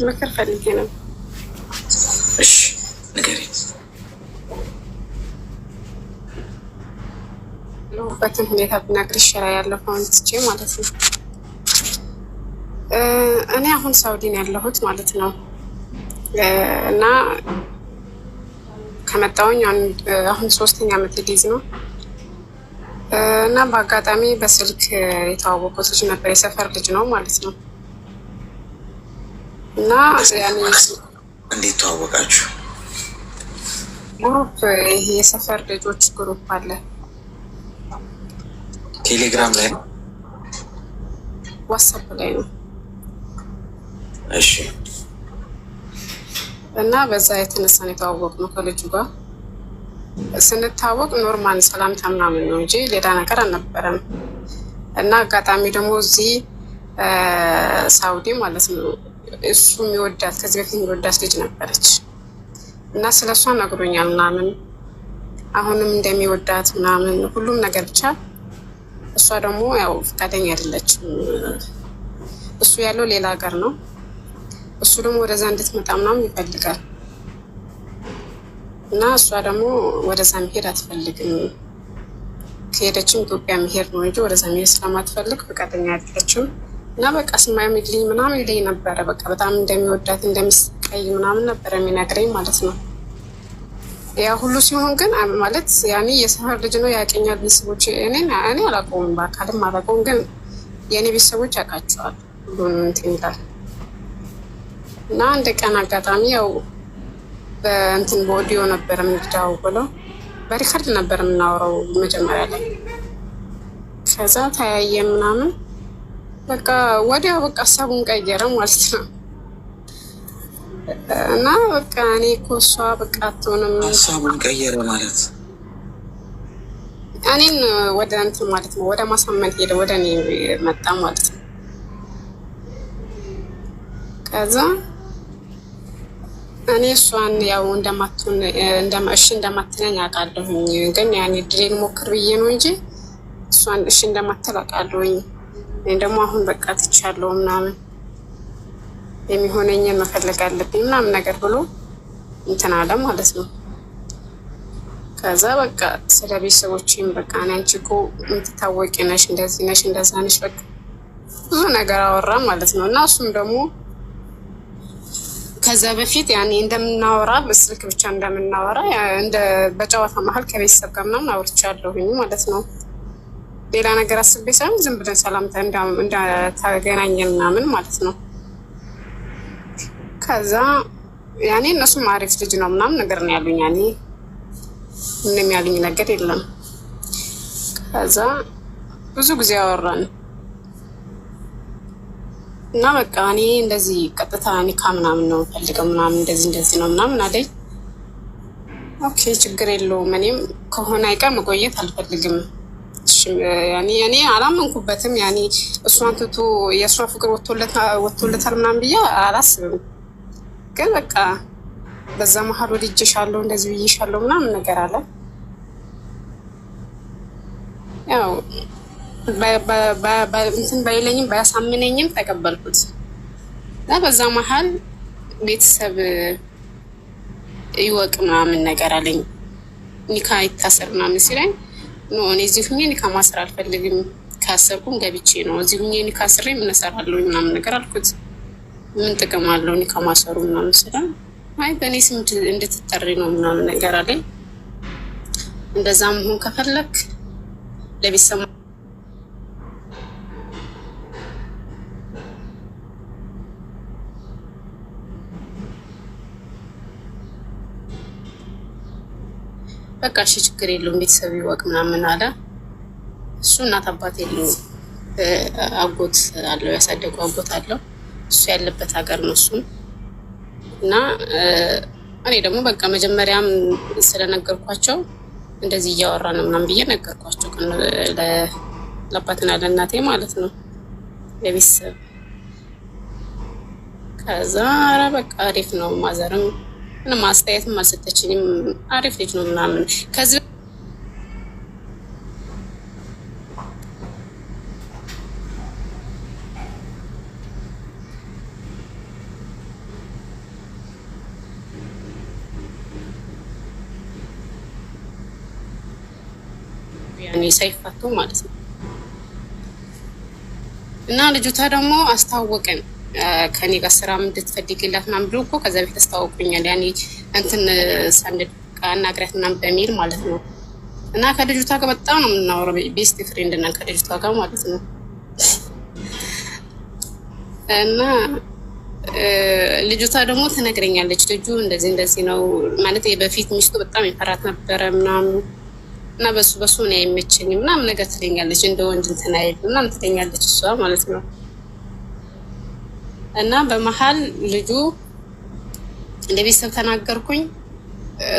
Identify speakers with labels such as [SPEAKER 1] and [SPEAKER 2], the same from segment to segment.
[SPEAKER 1] ምክር ፈልጌ ነው።
[SPEAKER 2] እሺ ንገሪኝ።
[SPEAKER 1] ያለሁበትን ሁኔታ ብነግርሽ ይሻላል፣ ያለፈውን ትቼ ማለት ነው። እኔ አሁን ሳውዲ ነው ያለሁት ማለት ነው እና ከመጣሁኝ አሁን 3ኛ ዓመት ሊይዝ ነው እና በአጋጣሚ በስልክ የተዋወቁት ልጅ ነበር። የሰፈር ልጅ ነው ማለት ነው እና
[SPEAKER 2] እንዴት ተዋወቃችሁ?
[SPEAKER 1] ግሩፕ፣ ይሄ የሰፈር ልጆች ግሩፕ አለ
[SPEAKER 2] ቴሌግራም ላይ ነው?
[SPEAKER 1] ዋትስአፕ ላይ ነው።
[SPEAKER 2] እሺ።
[SPEAKER 1] እና በዛ የተነሳ ነው የተዋወቅነው ከልጁ ጋር። ስንታወቅ ኖርማል ሰላምታ ምናምን ነው እንጂ ሌላ ነገር አልነበረም። እና አጋጣሚ ደግሞ እዚህ ሳውዲ ማለት ነው እሱ የሚወዳት ከዚህ በፊት የሚወዳት ልጅ ነበረች እና ስለ እሷ ነግሮኛል ምናምን፣ አሁንም እንደሚወዳት ምናምን ሁሉም ነገር ብቻ። እሷ ደግሞ ያው ፈቃደኛ አይደለችም። እሱ ያለው ሌላ ሀገር ነው፣ እሱ ደግሞ ወደዛ እንድትመጣ ምናምን ይፈልጋል እና እሷ ደግሞ ወደዛ መሄድ አትፈልግም። ከሄደችም ኢትዮጵያ መሄድ ነው እንጂ ወደዛ መሄድ ስለማትፈልግ ፈቃደኛ አይደለችም። እና በቃ ስማይ ሚድልኝ ምናምን ይለኝ ነበረ። በቃ በጣም እንደሚወዳት እንደሚስቀይ ምናምን ነበረ የሚነግረኝ ማለት ነው። ያ ሁሉ ሲሆን ግን ማለት ያኔ የሰፈር ልጅ ነው ያውቀኛል። ቤተሰቦች እኔ አላውቀውም፣ በአካልም አላውቀውም፣ ግን የእኔ ቤተሰቦች ያውቃቸዋል ሁሉን እንትን ይላል። እና አንድ ቀን አጋጣሚ ያው በእንትን በኦዲዮ ነበር የምንደዋወለው፣ በሪከርድ ነበር የምናወራው መጀመሪያ ላይ። ከዛ ተያየ ምናምን በቃ ወዲያው በቃ ሀሳቡን ቀየረ ማለት ነው። እና በቃ እኔ እኮ እሷ በቃ አትሆንም።
[SPEAKER 2] ሀሳቡን ቀየረ ማለት
[SPEAKER 1] እኔን ወደ እንትን ማለት ነው ወደ ማሳመን ሄደ፣ ወደ እኔ መጣ ማለት ነው። ከዛ እኔ እሷን ያው እንደማትሆን እሺ እንደማትለኝ አውቃለሁኝ፣ ግን ያኔ ድሬን ሞክር ብዬ ነው እንጂ እሷን እሺ እንደማትል አውቃለሁኝ። እኔ ደግሞ አሁን በቃ ትቻለሁ ምናምን የሚሆነኝን መፈለግ አለብኝ ምናምን ነገር ብሎ እንትን አለ ማለት ነው። ከዛ በቃ ስለ ቤተሰቦችም በቃ እኔ አንቺ እኮ የምትታወቂ ነሽ፣ እንደዚህ ነሽ፣ እንደዛ ነሽ፣ በቃ ብዙ ነገር አወራ ማለት ነው። እና እሱም ደግሞ ከዛ በፊት ያኔ እንደምናወራ በስልክ ብቻ እንደምናወራ እንደ በጨዋታ መሀል ከቤተሰብ ጋር ምናምን አውርቻለሁኝ ማለት ነው። ሌላ ነገር አስቤ ሳይሆን ዝም ብለን ሰላምታ እንደተገናኘን ምናምን ማለት ነው። ከዛ ያኔ እነሱም አሪፍ ልጅ ነው ምናምን ነገር ነው ያሉኝ። ያኔ ምንም ያሉኝ ነገር የለም። ከዛ ብዙ ጊዜ አወራን እና በቃ እኔ እንደዚህ ቀጥታ ኒካ ምናምን ነው ፈልገው ምናምን እንደዚህ ነው ምናምን አለኝ። ኦኬ ችግር የለውም፣ እኔም ከሆነ አይቀር መቆየት አልፈልግም። እኔ አላመንኩበትም። ያኔ እሷን ትቶ የእሷ ፍቅር ወጥቶለታል ምናምን ብዬ አላስብም። ግን በቃ በዛ መሀል ወድጄሻለሁ እንደዚህ ብዬሻለሁ ምናምን ነገር አለ። ያው እንትን ባይለኝም ባያሳምነኝም ተቀበልኩት። በዛ መሀል ቤተሰብ ይወቅ ምናምን ነገር አለኝ። ኒካ ይታሰር ምናምን ሲለኝ ኖ እኔ እዚህ ሁኜ ኒካ ማሰር አልፈልግም፣ ካሰርኩም ገብቼ ነው እዚህ ሁኜ ኒካ ስሬ ምን እሰራለሁ ምናምን ነገር አልኩት። ምን ጥቅም አለው ኒካ ማሰሩ ምናምን ስለ አይ በእኔ ስም እንድትጠሪ ነው ምናምን ነገር አለኝ። እንደዛ መሆን ከፈለክ ለቤተሰብ በቃ እሺ ችግር የለውም ቤተሰብ ይወቅ ምናምን አለ። እሱ እናት አባት የለውም፣ አጎት አለው፣ ያሳደገው አጎት አለው። እሱ ያለበት ሀገር ነው እሱም። እና እኔ ደግሞ በቃ መጀመሪያም ስለነገርኳቸው እንደዚህ እያወራ ነው ምናምን ብዬ ነገርኳቸው ለአባትና ለእናቴ ማለት ነው ለቤተሰብ። ከዛ ኧረ በቃ አሪፍ ነው ማዘርም ምንም አስተያየትም አልሰጠችኝም። አሪፍ ልጅ ነው ምናምን ከዚህ ያኔ ሳይፋቱ ማለት ነው። እና ልጅቷ ደግሞ አስታወቀን ከኔ ጋር ስራ እንድትፈልግላት ምናምን ብሎ እኮ ከዛ ቤት አስታወቁኛል። ያኔ እንትን ሳንድ አናግሪያት ምናምን በሚል ማለት ነው። እና ከልጅቷ ጋር በጣም ነው የምናወራው፣ ቤስት ፍሬንድ ነን ከልጅቷ ጋር ማለት ነው። እና ልጅቷ ደግሞ ትነግረኛለች ልጁ እንደዚህ እንደዚህ ነው ማለት በፊት ሚስቱ በጣም ይፈራት ነበረ ምናምን እና በሱ ነው አይመቸኝም ምናምን ነገር ትለኛለች። እንደ ወንድ እንትን አይል ምናምን ትለኛለች እሷ ማለት ነው። እና በመሀል ልጁ እንደ ቤተሰብ ተናገርኩኝ።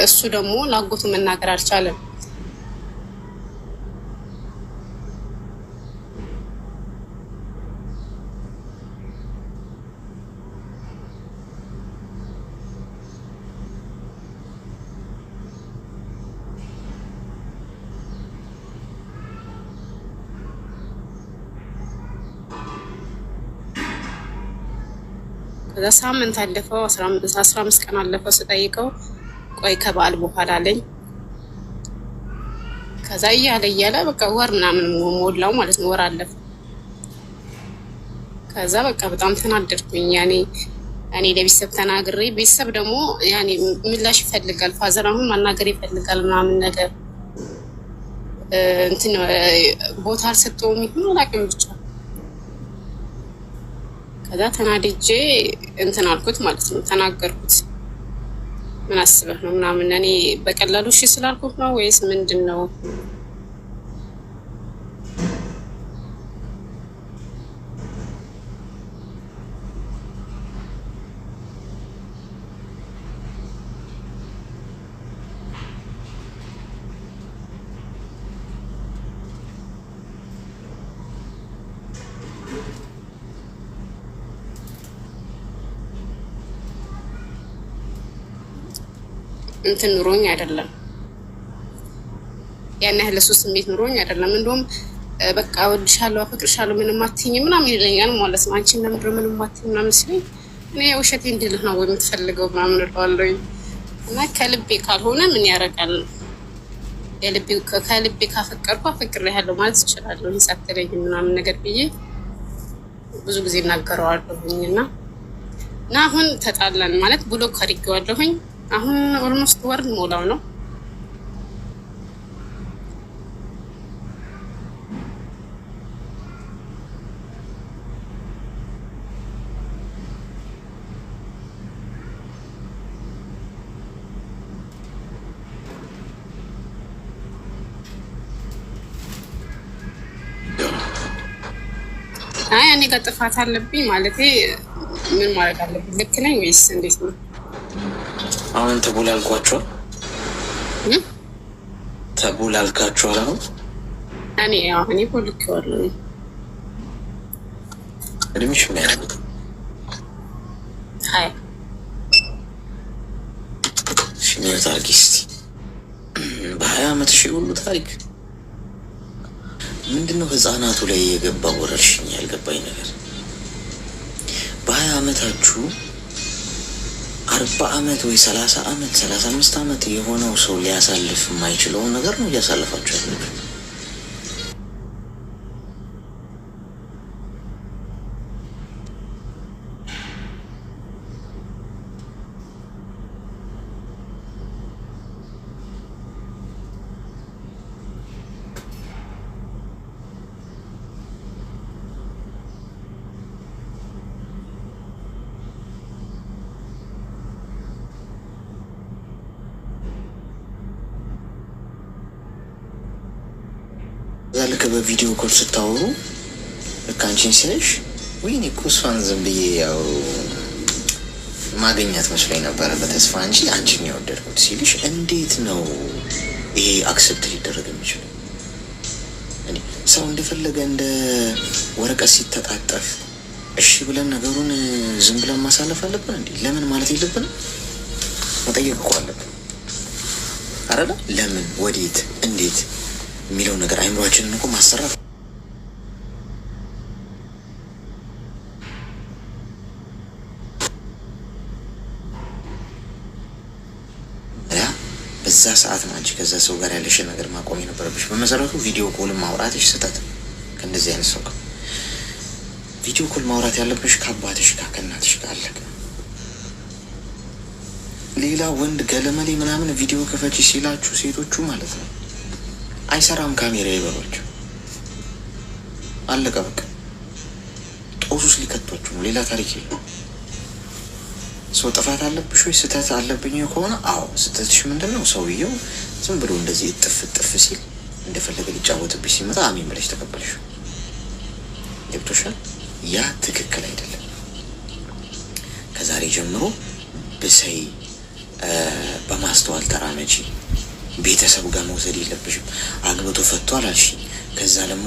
[SPEAKER 1] እሱ ደግሞ ላጎቱ መናገር አልቻለም። ከዛ ሳምንት አለፈው፣ 15 ቀን አለፈው ስጠይቀው ቆይ ከበዓል በኋላ አለኝ። ከዛ እያለ በቃ ወር ምናምን ሞላው ማለት ነው፣ ወር አለፈ። ከዛ በቃ በጣም ተናደድኩኝ። ያኔ እኔ ለቤተሰብ ተናግሬ ቤተሰብ ደግሞ ያኔ ምላሽ ይፈልጋል፣ ፋዘር አሁን ማናገር ይፈልጋል ምናምን ነገር እንትን ቦታ አልሰጠውም ይሁን አላውቅም ብቻ። ከዛ ተናድጄ እንትን አልኩት ማለት ነው፣ ተናገርኩት። ምን አስበህ ነው ምናምን እኔ በቀላሉ እሺ ስላልኩት ነው ወይስ ምንድን ነው? እንትን ኑሮኝ አይደለም፣ ያን ያህል እሱ ስሜት ኑሮኝ አይደለም። እንደውም በቃ እወድሻለሁ፣ አፈቅርሻለሁ ምንም አትይኝ ምናምን ይለኛል ማለት ነው። አንቺን ለምንድን ነው ምንም አትይኝ ምናምን ሲለኝ እኔ ውሸቴ እንድልህ ነው የምትፈልገው ምናምን እለዋለሁኝ። እና ከልቤ ካልሆነ ምን ያደርጋል? ከልቤ ካፈቀርኩ አፈቅሬሃለሁ ማለት እችላለሁ ሳትለኝ ምናምን ነገር ብዬ ብዙ ጊዜ እናገረዋለሁኝ። እና አሁን ተጣላን ማለት ብሎክ አድርጌዋለሁኝ። አሁን ኦልሞስት ወር ሞላው ነው። አይ እኔ ጋር ጥፋት አለብኝ ማለት ምን ማድረግ አለብኝ? ልክ ነኝ ወይስ እንዴት ነው?
[SPEAKER 2] አሁን ተቡላልኳቸዋል ተቡላልካቸዋል። አሁን
[SPEAKER 1] እኔ ቦልኬዋለሁ።
[SPEAKER 2] እድሜሽ ምን ያህል?
[SPEAKER 1] ሀያ
[SPEAKER 2] ምን ታርጊ እስቲ በ20 ዓመት ሁሉ ታሪክ ምንድነው? ህፃናቱ ላይ የገባ ወረርሽኝ ያልገባኝ ነገር በ20 ዓመታችሁ 40 ዓመት ወይ 30 ዓመት 35 ዓመት የሆነው ሰው ሊያሳልፍ የማይችለውን ነገር ነው እያሳለፋችሁ ያላችሁ። ልክ በቪዲዮ ኮል ስታወሩ ልክ አንቺን ሲልሽ ወይኔ እኮ እሷን ዝም ብዬ ያው ማገኛት መስሎኝ ነበረ በተስፋ እንጂ አንቺን የወደድኩት ሲልሽ እንዴት ነው ይሄ አክሰፕት ሊደረግ የሚችለው? ሰው እንደፈለገ እንደ ወረቀት ሲተጣጠፍ እሺ ብለን ነገሩን ዝም ብለን ማሳለፍ አለብን እንዴ? ለምን ማለት የለብንም? መጠየቅ እኮ አለብን አይደለ? ለምን፣ ወዴት፣ እንዴት የሚለው ነገር አይምሯችንን እኮ ማሰራት በዛ ሰዓት ነው አንቺ ከዛ ሰው ጋር ያለሽን ነገር ማቆም የነበረብሽ። በመሰረቱ ቪዲዮ ኮል ማውራትሽ ስህተት። ከእንደዚህ አይነት ሰው ጋር ቪዲዮ ኮል ማውራት ያለብሽ ከአባትሽ ጋር ከእናትሽ ጋር አለቀ። ሌላ ወንድ ገለመሌ ምናምን ቪዲዮ ከፈቺ ሲላችሁ ሴቶቹ ማለት ነው አይሰራም ካሜራ ይበሏቸው፣ አለቀ በቃ። ጦሱስ ሊከቷችሁ ነው፣ ሌላ ታሪክ የለም። ሰው ጥፋት አለብሽ ወይ ስህተት አለብኝ ከሆነ አዎ፣ ስህተትሽ ምንድን ነው? ሰውየው ዝም ብሎ እንደዚህ እጥፍ እጥፍ ሲል እንደፈለገ ሊጫወትብሽ ሲመጣ አሜን ብለሽ ተቀበልሽ። ገብቶሻል? ያ ትክክል አይደለም። ከዛሬ ጀምሮ ብሰይ በማስተዋል ተራመጂ። ቤተሰቡ ጋር መውሰድ የለብሽም። አግብቶ ፈቷል አልሽ፣ ከዛ ደግሞ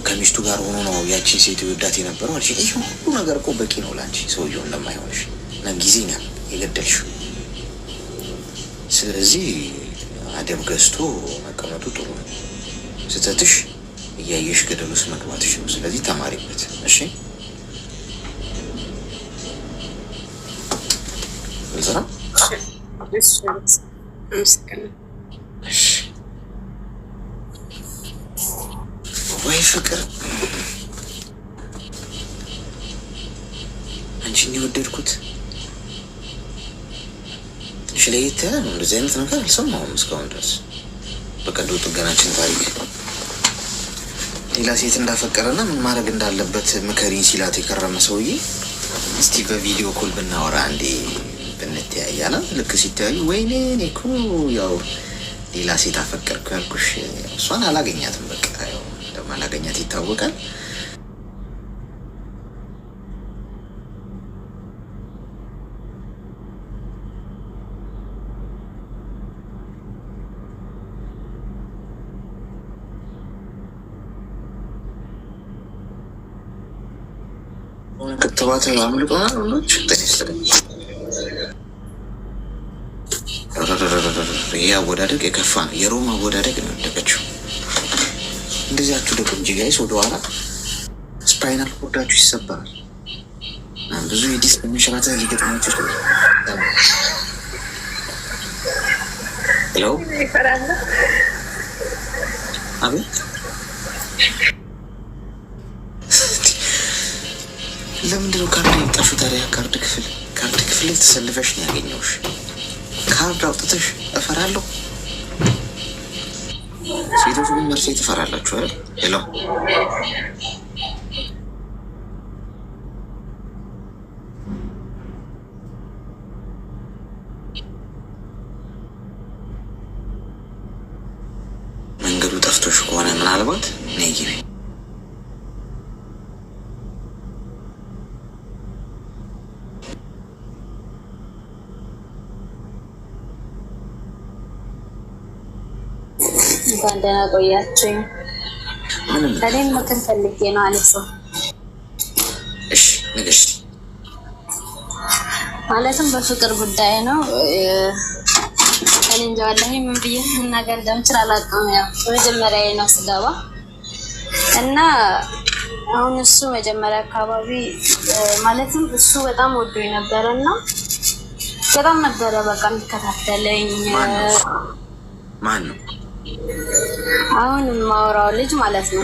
[SPEAKER 2] ከሚስቱ ጋር ሆኖ ነው ያቺን ሴት ይወዳት የነበረው አልሽ። ይህ ሁሉ ነገር እኮ በቂ ነው ለአንቺ ሰውየው እንደማይሆንሽ እና ጊዜ ነው የገደልሽው። ስለዚህ አደብ ገዝቶ መቀመጡ ጥሩ ነው። ስህተትሽ እያየሽ ገደል ውስጥ መግባትሽ ነው። ስለዚህ ተማሪበት። እሺ ዝራ ወይ ፍቅር አንቺን የወደድኩት ትንሽ ለየት ያለ ነው። እንደዚህ አይነት ነገር አልሰማሁም እስካሁን ድረስ በቀዶ ጥገናችን ታሪክ። ሌላ ሴት እንዳፈቀረና ምን ማድረግ እንዳለበት ምከሪኝ ሲላት የከረመ ሰውዬ እስቲ በቪዲዮ ኮል ብናወራ እንዴ ብንተያያለ። ልክ ሲተያዩ ወይኔ እኔ እኮ ያው ሌላ ሴት አፈቀርኩ ያልኩሽ እሷን አላገኛትም፣ በቃ ያው እንደማላገኛት ይታወቃል። ክትባት አምልጦናል ወንዶች። ይህ አወዳደቅ የከፋ ነው። የሮም አወዳደቅ ነው የወደቀችው። እንደዚያችሁ ደግሞ እንጂ ጋይስ ወደኋላ ስፓይናል ኮርዳችሁ ይሰበራል። ብዙ የዲስክ መንሸራተት ሊገጥማችሁ ይችላል። ሄሎ አቤት። ለምንድነው ካርድ የወጣሹ ታዲያ? ካርድ ክፍል ላይ ተሰልፈሽ ነው ያገኘሁሽ። ካርድ አውጥተሽ እፈራለሁ። ሴቶች ግን መርሴ ትፈራላችሁ አይደል? ሄሎ መንገዱ ጠፍቶሽ ከሆነ ምናልባት ነይ ግቢ።
[SPEAKER 3] እንኳን ደህና ቆያችሁኝ። እኔም ምክር ፈልጌ ነው አለሶ።
[SPEAKER 2] እሺ ንገሽ።
[SPEAKER 3] ማለትም በፍቅር ጉዳይ ነው። እኔ እንጃ ወላሂ ምን ብዬ መናገር እንደምችል አላውቅም። ያው መጀመሪያ ነው ስገባ እና አሁን እሱ መጀመሪያ አካባቢ ማለትም እሱ በጣም ወዶኝ ነበረና በጣም ነበረ በቃ የሚከታተለኝ።
[SPEAKER 2] ማን ነው?
[SPEAKER 3] አሁን የማወራው ልጅ ማለት ነው።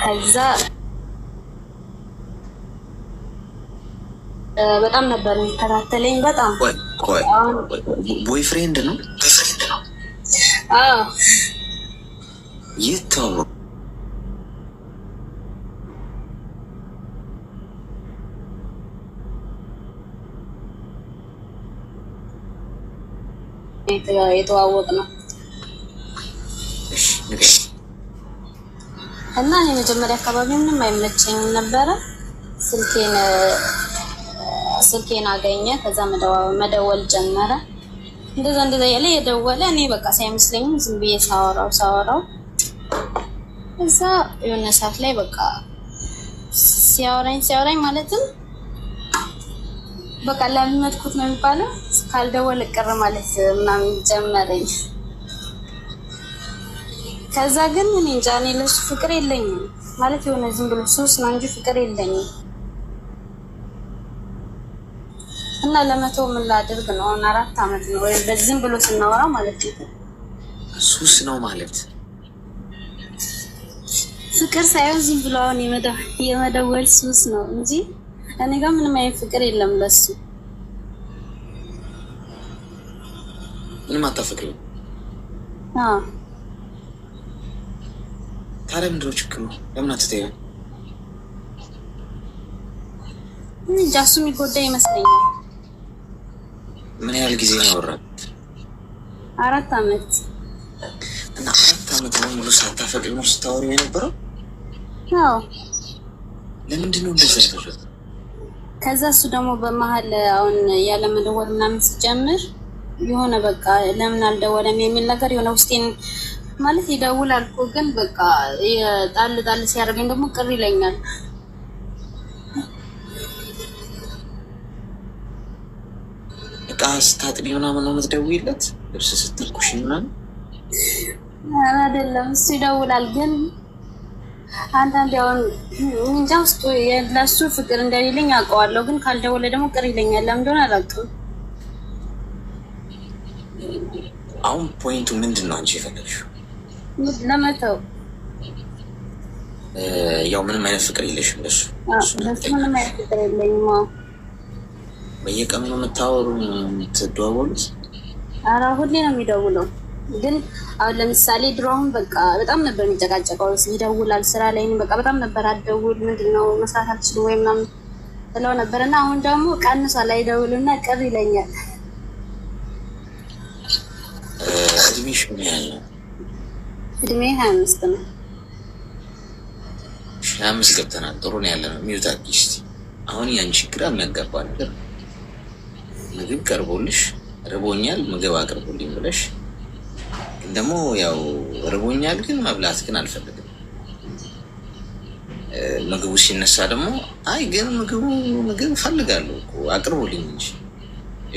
[SPEAKER 3] ከዛ በጣም ነበር የሚከታተለኝ። በጣም
[SPEAKER 2] ቦይፍሬንድ ነው?
[SPEAKER 3] አዎ።
[SPEAKER 2] የት ተዋወቁ?
[SPEAKER 3] የተዋወቅ ነው እና እኔ መጀመሪያ አካባቢ ምንም አይመቸኝም ነበረ። ስልኬን አገኘ። ከዛ መደወል ጀመረ። እንደዛ ያለ የደወለ እኔ በቃ ሳይመስለኝም ዝም ብዬ ሳወራው እዛ የሆነ ሰዓት ላይ በቃ ሲያወራኝ ማለትም በቃ ለምመድኩት ነው የሚባለው። ካልደወለ ቅር ማለት ምናምን ጀመረኝ። ከዛ ግን እኔ እንጃ እኔ ለሱ ፍቅር የለኝም ማለት የሆነ ዝም ብሎ ሱስ ነው እንጂ ፍቅር የለኝም። እና ለመተው ምን ላድርግ ነው? አሁን 4 አመት ነው ወይ በዚህም ብሎ ስናወራ ማለት ነው።
[SPEAKER 2] ሱስ ነው ማለት
[SPEAKER 3] ፍቅር ሳይሆን ዝም ብሎ አሁን የመደወል ሱስ ነው እንጂ እኔ ጋር ምንም አይነት ፍቅር የለም ለሱ።
[SPEAKER 2] ምንም አታፈቅሪው?
[SPEAKER 3] አዎ።
[SPEAKER 2] ታዲያ ምንድን ነው ችግሩ? ለምን አትተይው?
[SPEAKER 3] ጃሱ የሚጎዳ ይመስለኛል።
[SPEAKER 2] ምን ያህል ጊዜ ነው ያወራበት?
[SPEAKER 3] 4 አመት።
[SPEAKER 2] እና 4 አመት ሙሉ ሳታፈቅሪ ነው ስታወሪው የነበረው?
[SPEAKER 3] አዎ።
[SPEAKER 2] ለምንድን ነው እንደዛ ያደረገው?
[SPEAKER 3] ከዛ እሱ ደግሞ በመሀል አሁን ያለ መደወል ምናምን ሲጀምር የሆነ በቃ ለምን አልደወለም የሚል ነገር የሆነ ውስጤን ማለት ይደውላል እኮ ግን በቃ ጣል ሲያደርገኝ ደግሞ ቅር ይለኛል።
[SPEAKER 2] እቃ ስታጥቢ ምናምን ነው የምትደውይለት? ልብስ ስትተኩሽ ምናምን?
[SPEAKER 3] አይደለም እሱ ይደውላል ግን አንዳንዴ አሁን እንጃ ውስጡ ለሱ ፍቅር እንደሌለኝ አውቀዋለሁ፣ ግን ካልደወለ ደግሞ ቅር ይለኛል። ለምን እንደሆነ አላውቅም።
[SPEAKER 2] አሁን ፖይንቱ ምንድን ነው አንቺ የፈለግሽው?
[SPEAKER 3] ለመተው።
[SPEAKER 2] ያው ምንም አይነት ፍቅር የለሽም ለሱ?
[SPEAKER 3] ምንም አይነት ፍቅር የለኝም።
[SPEAKER 2] በየቀኑ ነው የምታወሩ የምትደዋወሉት? ኧረ
[SPEAKER 3] ሁሌ ነው የሚደውለው። ግን አሁን ለምሳሌ ድሮ አሁን በቃ በጣም ነበር የሚጨቃጨቀው። ይደውላል ስራ ላይ በቃ በጣም ነበር አትደውል ምንድነው መስራት አልችልም ወይ ምናምን ብለው ነበር እና አሁን ደግሞ ቀንሷል አይደውልና ቅር ይለኛል።
[SPEAKER 2] እድሜሽ ምን ያህል ነው?
[SPEAKER 3] እድሜ 25 ነው።
[SPEAKER 2] 25 ገብተናል። ጥሩ ነው ያለነው። ሚዩት አድርጊ እስኪ። አሁን ያንቺ ግራ የሚያጋባ ነገር ምግብ ቀርቦልሽ ርቦኛል ምግብ አቅርቦልኝ ብለሽ ግን ደግሞ ያው ርቦኛል ግን መብላት ግን አልፈልግም። ምግቡ ሲነሳ ደግሞ አይ ግን ምግብ እፈልጋለሁ እኮ አቅርቦልኝ እንጂ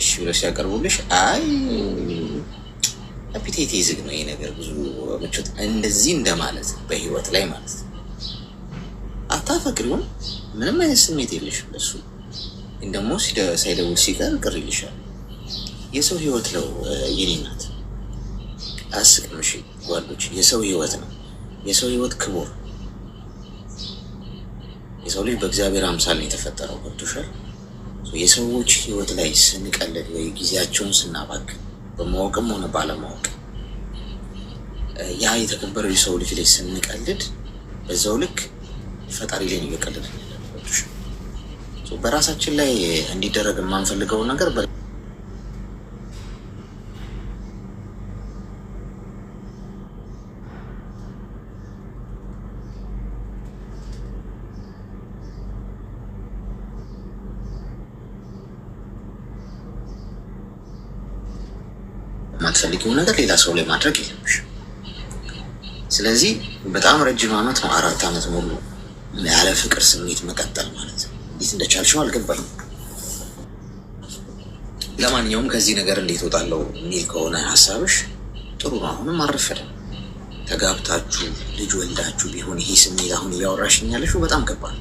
[SPEAKER 2] እሺ ብለሽ ያቀርቡልሽ አይ አፒቴቴ ዝግ ነው ይሄ ነገር ብዙ ምቾት እንደዚህ እንደማለት በህይወት ላይ ማለት ነው። አታፈቅሪውም፣ ምንም አይነት ስሜት የለሽም ለሱ፣ ግን ደግሞ ሳይደውል ሲቀር ቅር ይልሻል። የሰው ህይወት ነው የኔ ናት። አስቅም እሺ ጓዶች፣ የሰው ህይወት ነው። የሰው ህይወት ክቡር። የሰው ልጅ በእግዚአብሔር አምሳል ነው የተፈጠረው። ገብቶሻል? የሰዎች ህይወት ላይ ስንቀልድ ወይ ጊዜያቸውን ስናባክን በማወቅም ሆነ ባለማወቅ ያ የተከበረው የሰው ልጅ ላይ ስንቀልድ በዛው ልክ ፈጣሪ ላይ ነው እየቀለድን ያለነው። በራሳችን ላይ እንዲደረግ የማንፈልገው ነገር የማትፈልጊው ነገር ሌላ ሰው ላይ ማድረግ የለብሽ። ስለዚህ በጣም ረጅም ዓመት ነው 4 ዓመት ሙሉ ያለ ፍቅር ስሜት መቀጠል ማለት ነው። እንዴት እንደቻልሽው አልገባኝም። ለማንኛውም ከዚህ ነገር እንዴት ወጣለው የሚል ከሆነ ሀሳብሽ ጥሩ ነው። አሁንም አረፈደም። ተጋብታችሁ ልጅ ወልዳችሁ ቢሆን ይሄ ስሜት አሁን እያወራሽኝ ያለሽው በጣም ከባድ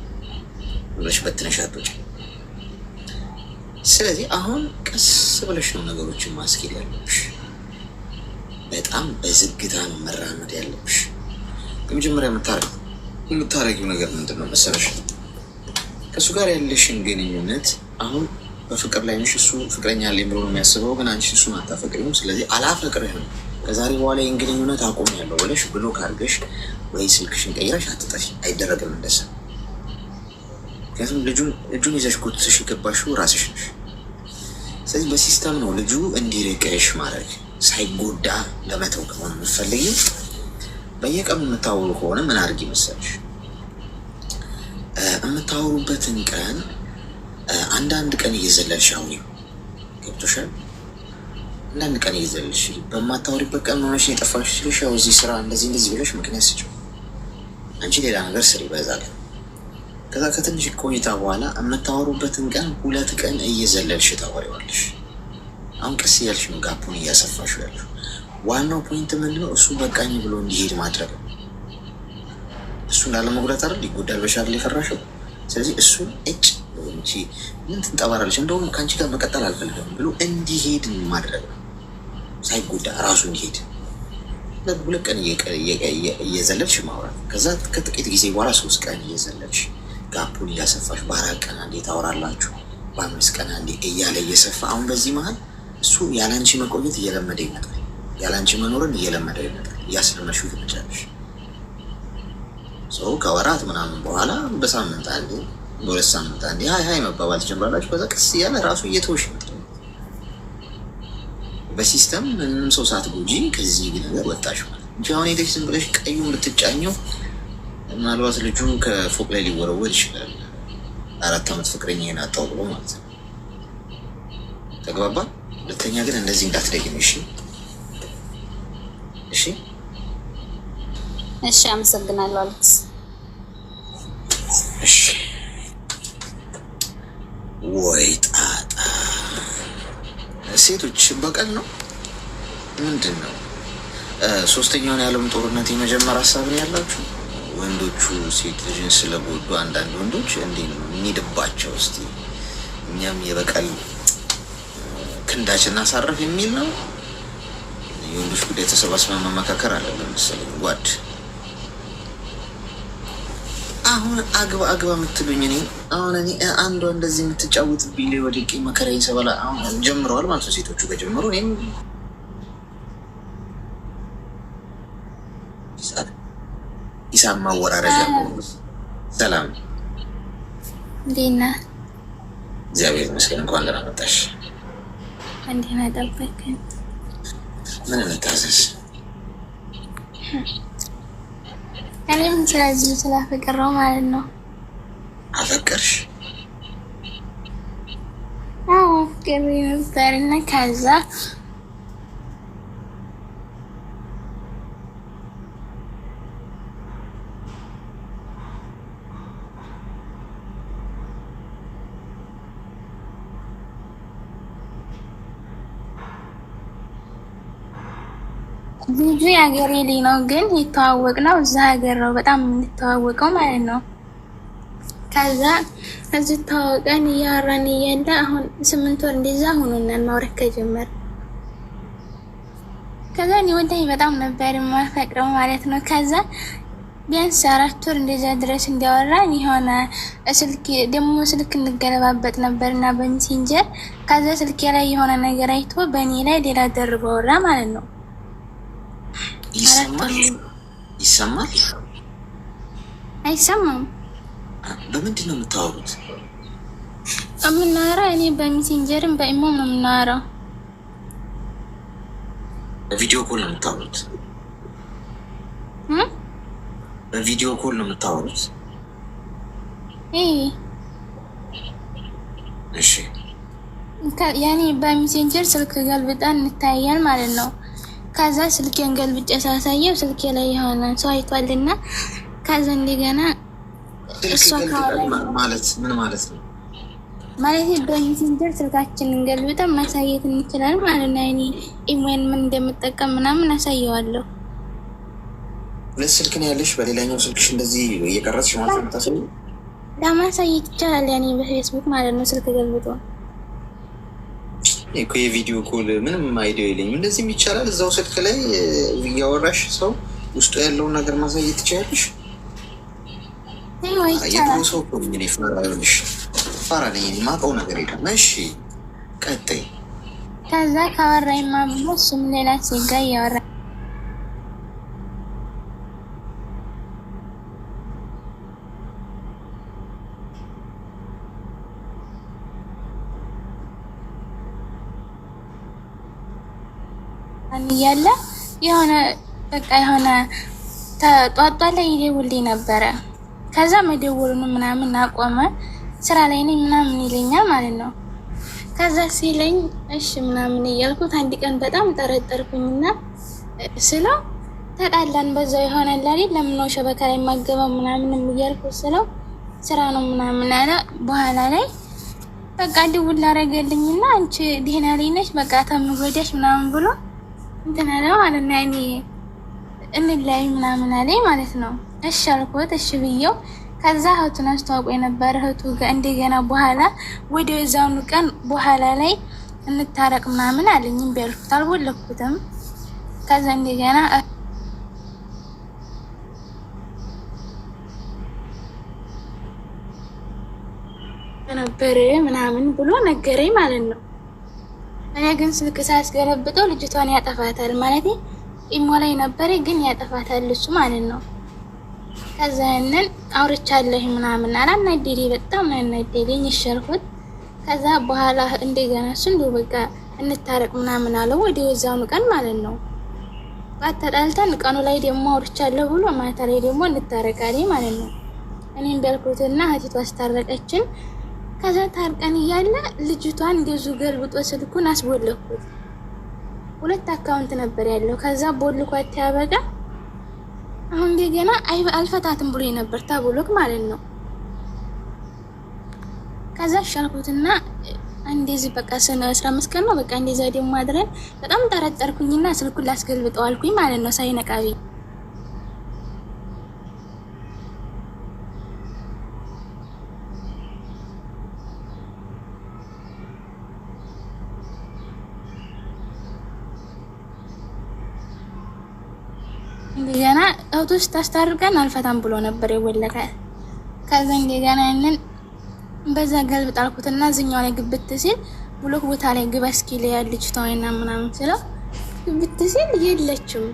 [SPEAKER 2] ብለሽ በትነሻቶች። ስለዚህ አሁን ቀስ ብለሽ ነው ነገሮችን ማስኬድ ያለብሽ። በጣም በዝግታ ነው መራመድ ያለብሽ። የመጀመሪያ የምታረጊው ነገር ምንድን ነው መሰለሽ? ከእሱ ጋር ያለሽን ግንኙነት አሁን በፍቅር ላይ ነሽ። እሱ ፍቅረኛ አለኝ ብሎ ነው የሚያስበው፣ ግን አንቺ እሱን አታፈቅሪውም። ስለዚህ አላፈቅርህም ከዛሬ በኋላ ይህን ግንኙነት አቁሜያለሁ ብለሽ ብሎክ አድርገሽ ወይ ስልክሽን ቀይረሽ አትጠፊ። አይደረግም እንደዛ። ምክንያቱም እጁን ይዘሽ ጎትተሽ የገባሽው ራስሽ ነሽ። ስለዚህ በሲስተም ነው ልጁ እንዲርቅሽ ማድረግ። ሳይጎዳ ለመተው ከሆነ የምትፈልጊው በየቀኑ የምታወሩ ከሆነ ምን አድርጊ መሰለሽ? የምታወሩበትን ቀን አንዳንድ ቀን እየዘለልሽ አውሪው። ገብቶሻል? አንዳንድ ቀን እየዘለልሽ በማታወሪበት ቀን ሆነሽ የጠፋሽ ሲልሽ ያው እዚህ ስራ እንደዚህ ብለሽ ምክንያት ስጪው። አንቺ ሌላ ነገር ስሪ በዛ ቀን። ከዛ ከትንሽ ቆይታ በኋላ የምታወሩበትን ቀን 2 ቀን እየዘለልሽ ታወሪዋለሽ። አሁን ቀስ እያልሽ ነው ጋፑን እያሰፋሽው ያለው። ዋናው ፖይንት ምንድነው? እሱ በቃኝ ብሎ እንዲሄድ ማድረግ ነው። እሱን ላለመጉዳት አይደል? ይጎዳል በሻል የፈራሽው። ስለዚህ እሱን እንቺ ምን ትንጠባራለች፣ እንደውም ከአንቺ ጋር መቀጠል አልፈልግም ብሎ እንዲሄድ ማድረግ ነው። ሳይጎዳ ራሱ እንዲሄድ 2 ቀን እየዘለልሽ ማውራት፣ ከዛ ከጥቂት ጊዜ በኋላ 3 ቀን እየዘለልሽ ጋፑን እያሰፋሽ በ4 ቀን አንዴ ታወራላችሁ፣ በ5 ቀን አንዴ እያለ እየሰፋ አሁን በዚህ መሀል እሱ ያለንቺ መቆየት እየለመደ ይመጣል። ያለንቺ መኖርን እየለመደ ይመጣል። እያስለመድሽው ትመጫለሽ። ሰው ከወራት ምናምን በኋላ በሳምንት አንዴ በ2 ሳምንት አንዴ ሀይ መባባል ትጀምራላችሁ። ከዛ ቀስ እያለ ራሱ እየተወሽ ይመጣል። በሲስተም ምንም ሰው ሳትጎጂ ከዚህ ነገር ወጣሽ ማለት እንጂ አሁን ሄደሽ ዝም ብለሽ ቀዩን ብትጫኘው ምናልባት ልጁ ከፎቅ ላይ ሊወረወር ይችላል። 4 ዓመት ፍቅረኛዬን አጣሁ ብሎ ማለት ነው። ተግባባ? ሁለተኛ ግን እንደዚህ እንዳትደግም። እሺ እሺ
[SPEAKER 3] እሺ። አመሰግናለሁ አሌክስ።
[SPEAKER 2] እሺ። ወይ ጣጣ! ሴቶች በቀል ነው ምንድን ነው? 3ኛውን የዓለም ጦርነት የመጀመር ሀሳብ ነው ያላችሁ ወንዶቹ ሴት ልጅን ስለጎዱ አንዳንድ ወንዶች እንዲህ ነው የሚድባቸው። እስቲ እኛም የበቀል ክንዳችን እናሳረፍ የሚል ነው። የወንዶች ጉዳይ ተሰባስበን መመካከር አለብን መሰለኝ ጓድ። አሁን አግባ የምትሉኝ እኔ አሁን አንዷ እንደዚህ የምትጫወትብኝ ላይ ወደቄ መከራዬን ሰበላ አሁን ጀምረዋል ማለት ነው። ሴቶቹ ከጀመሩ እኔም ሂሳብ ማወራረጃ። ሰላም
[SPEAKER 3] እንዴት ነህ?
[SPEAKER 2] እግዚአብሔር ይመስገን። እንኳን ደህና መጣሽ።
[SPEAKER 3] እንዴት ነህ? ጠበቅከኝ።
[SPEAKER 2] ምን እንታዘዝ?
[SPEAKER 3] እኔም ስለዚህ ስላፈቀረው ማለት ነው።
[SPEAKER 2] አፈቀርሽ?
[SPEAKER 3] አዎ ፍቅር ነበርና ከዛ ልጁ የሀገሬ ልጅ ነው፣ ግን የተዋወቅ ነው እዛ ሀገር ነው በጣም የምንተዋወቀው ማለት ነው። ከዛ እዚህ ተዋወቀን እያወራን እያለ አሁን 8 ወር እንደዛ ሆኖናል ማውራት ከጀመረ። ከዛ እኔ ወላሂ በጣም ነበር የማፈቅረው ማለት ነው። ከዛ ቢያንስ 4 ወር እንደዛ ድረስ እንዲያወራን የሆነ ስልክ እንገለባበጥ ነበርና በሜሴንጀር። ከዛ ስልኬ ላይ የሆነ ነገር አይቶ በእኔ ላይ ሌላ ደርቦ አወራ ማለት ነው።
[SPEAKER 2] ይሰማል?
[SPEAKER 3] አይሰማም?
[SPEAKER 2] በምንድን ነው የምታወሩት?
[SPEAKER 3] የምናወራው እኔ በሜሴንጀርም በኢሞም ነው የምናወራው።
[SPEAKER 2] በቪዲዮ ኮል ነው የምታወሩት? በቪዲዮ ኮል ነው የምታወሩት? እሺ።
[SPEAKER 3] ያኔ በሜሴንጀር ስልክ ገልብጠን እንታያል ማለት ነው። ከዛ ስልኬን ገልብጬ ሳሳየው ስልኬ ላይ የሆነ ሰው አይቷልና ከዛ እንደገና እሷ
[SPEAKER 2] ማለት ምን ማለት ነው?
[SPEAKER 3] ማለት በሜሴንጀር ስልካችንን ገልብጠን ማሳየት እንችላለን ማለት ነው። እኔ ኢሜል ምን እንደምጠቀም ምናምን አሳየዋለሁ።
[SPEAKER 2] 2 ስልክ ነው ያለሽ? በሌላኛው ስልክሽ እንደዚህ እየቀረጽሽ ማለት ነው ታሳይ?
[SPEAKER 3] ለማሳየት ይቻላል ያኔ በፌስቡክ ማለት ነው ስልክ ገልብጦ
[SPEAKER 2] እኮ የቪዲዮ ኮል ምንም አይዲያ የለኝም። እንደዚህም ይቻላል። እዛው ስልክ ላይ እያወራሽ ሰው ውስጡ ያለውን ነገር ማሳየት ትችላለሽ። የድሮ ሰው እኮ ነኝ እኔ። ፋራ ነኝ እኔ። የማውቀው ነገር የለም። እሺ ቀጥይ።
[SPEAKER 3] ከዛ ካወራይማ ብሎ እሱም ሌላ ሴጋ እያወራ እያለ የሆነ በቃ የሆነ ጧጧ ላይ ይደውልኝ ነበረ። ከዛ መደወሉን ምናምን አቆመ። ስራ ላይ ነኝ ምናምን ይለኛል ማለት ነው። ከዛ ሲለኝ እሺ ምናምን እያልኩት አንድ ቀን በጣም ጠረጠርኩኝና ስለው ተጣላን። በዛው ይሆናል አይደል ለምን ነው ሸበካ ላይ ማገባው ምናምን እያልኩት ስለው ስራ ነው ምናምን አለ። በኋላ ላይ በቃ ደውል አደረገልኝና አንቺ ደህና ላይ ነሽ በቃ ተምሮደሽ ምናምን ብሎ እንትን አለ ማለት ነው። እኔ እንላይ ምናምን አለኝ ማለት ነው። እሺ አልኩት። እሺ ብዬው
[SPEAKER 4] ከዛ እህቱን አስተዋውቆ የነበረ እህቱ ጋር እንደገና በኋላ ወደ እዛው ቀን በኋላ ላይ እንታረቅ ምናምን አለኝ። ቢያልኩት አልወለኩትም። ከዛ እንደገና ነበር ምናምን ብሎ ነገረኝ ማለት ነው። እኔ ግን ስልክ ሳስገለብጠው ልጅቷን ያጠፋታል ማለት ኢሞ ላይ ነበር ግን ያጠፋታል እሱ ማለት ነው። ከዛ ያንን አውርቻለሁ ምናምን አላናደዴ በጣም አናደደኝ ይሸርኩት። ከዛ በኋላ እንደገና እሱ እንደው በቃ እንታረቅ ምናምን አለው ወደ ወዛኑ ቀን ማለት ነው። አተጣልተን ቀኑ ላይ ደግሞ አውርቻለሁ ብሎ ማታ ላይ ደግሞ እንታረቃለን ማለት ነው። እኔም በልኩትና እህቲቱ አስታረቀችን። ከዛ ታርቀን እያለ ልጅቷን እንደዙ ገልብጦ ስልኩን አስቦለኩት። 2 አካውንት ነበር ያለው። ከዛ ቦልኳት ያበቃ አሁን እንደገና አልፈታትም ብሎ ነበር ታቦሎክ ማለት ነው። ከዛ ሻልኩትና እንደዚህ በቃ ሰነ 15 ቀን ነው በቃ እንደዛ ደግሞ አድረን በጣም ጠረጠርኩኝና ስልኩን ላስገልብጠው አልኩኝ ማለት ነው ሳይነቃቢ። እንደገና እህቶች ታስታርቀን አልፈታም ብሎ ነበር የወለቀ። ከዛ እንደገና ያንን በዛ ገልብጥ አልኩትና እዚህኛው ላይ ግብት ሲል ብሎክ ቦታ ላይ ግባ እስኪ ላይ ልጅቷና ምናምን ስለው ግብት ሲል የለችም።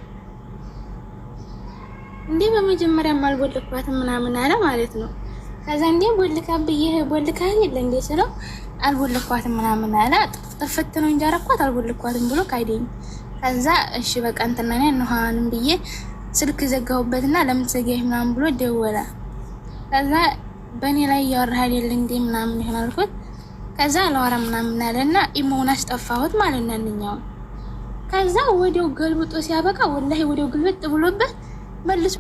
[SPEAKER 4] እንዴ በመጀመሪያ አልቦልኳትም ምናምን አለ ማለት ነው። ከዛ እንዴ ቦልካ የለ እንዴ ስለው አልቦልኳትም ምናምን አለ። ጥፍት ነው እንጂ አረኳት አልቦልኳትም ብሎ ካይደኝ። ከዛ እሺ በቃ እንትና ነኝ ነሃንም ብዬ ስልክ ዘጋሁበትና ለምን ዘጋህ ምናምን ብሎ ደወለ። ከዛ በእኔ ላይ ያወራህ አይደል እንዴ ምናምን ይሆናልኩት። ከዛ አላወራ ምናምን አለና ኢሞውን አስጠፋሁት ማለት ነው። ከዛ ወዲያው ገልብጦ ሲያበቃ ወላሂ ወዲያው ግልብጥ ብሎበት መልሶ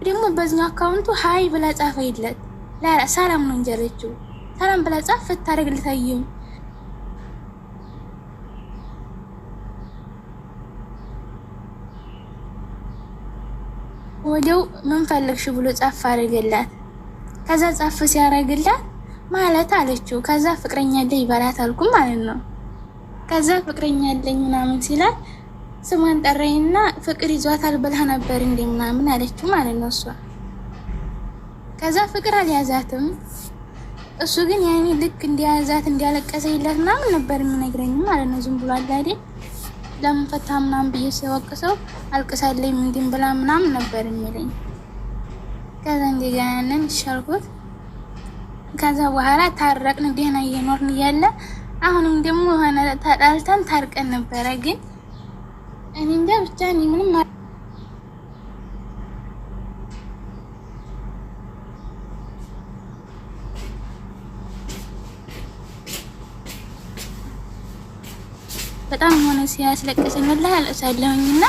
[SPEAKER 4] ደግሞ በዚህኛው አካውንቱ ሃይ ብላ ጻፈይለት ሰላም ነው እንጀረችው ሰላም ብላ ጻፈ ታረግልታየው። ወዲያው ምን ፈልግሽ ብሎ ጻፍ አረገላት። ከዛ ጻፍ ሲያረግላት ማለት አለችው። ከዛ ፍቅረኛ አለኝ ይባላት አልኩም ማለት ነው። ከዛ ፍቅረኛ አለኝ ምናምን ሲላት ስሟን ጠራይና ፍቅር ይዟታል ብለህ ነበር እንዴ ምናምን አለችው ማለት ነው እሷ። ከዛ ፍቅር አልያዛትም እሱ ግን ያኔ ልክ እንዲያዛት እንዲያለቀሰ ይላት ምናምን ነበር የሚነግረኝ ማለት ነው። ዝም ብሎ አላዴ ለምን ፈታ ምናምን ብዬ ሲወቅሰው አልቅሳለኝ ምንድን ብላ ምናምን ነበር የሚለኝ። ከዛ እንደገና ሻልኩት። ከዛ በኋላ ታረቅን ደህና እየኖርን እያለ አሁንም ደግሞ ሆነ ተጣልተን ታርቀን ነበረ። ግን እኔ እንጃ ብቻ እኔ ምንም በጣም ሆነ ሲያስለቅሰኝ ወላሂ አልቅሳለሁኝና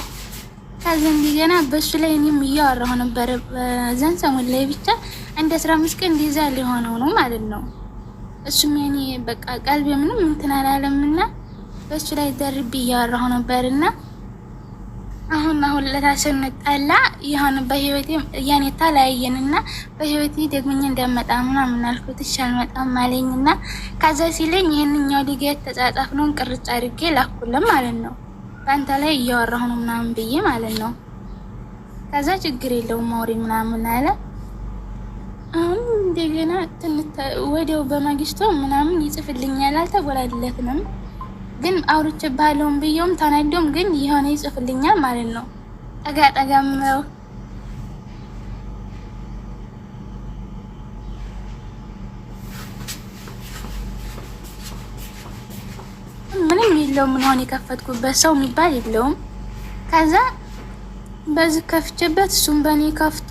[SPEAKER 4] ከዛ እንደገና በሱ ላይ እኔም እያወራሁ ነበር በዛን ሰሞን ላይ ብቻ እንደ 15 ቀን እንደዛ ሊሆነው ነው ማለት ነው። እሱም ያኔ በቃ ቀልቤ ምንም እንትን አላለምና በሱ ላይ ደርቤ እያወራሁ ነበርና አሁን ለታሰን ጣላ ይሁን በህይወቴ ያኔ ታላየንና በህይወቴ ደግሞኝ እንደመጣ ምናምን አልኩት። ይሻል መጣም አለኝና ከዛ ሲለኝ ይሄንኛው ሊገት ተጻጻፍነውን ቅርጽ አድርጌ ላኩለም ማለት ነው። ባንተ ላይ እያወራሁ ነው ምናምን ብዬ ማለት ነው። ከዛ ችግር የለውም ማውሪ ምናምን አለ። አሁን እንደገና ወዲያው በማግስቱ ምናምን ይጽፍልኛል አልተጎላለትንም ግን አውርቼ ባለውን ብየውም ታናዶም ግን የሆነ ይጽፍልኛል ማለት ነው። ጠጋጠጋም ምንም የለውም ምን ሆነ የከፈትኩበት ሰው የሚባል የለውም። ከዛ በዚህ ከፍቼበት እሱም በኔ ከፍቶ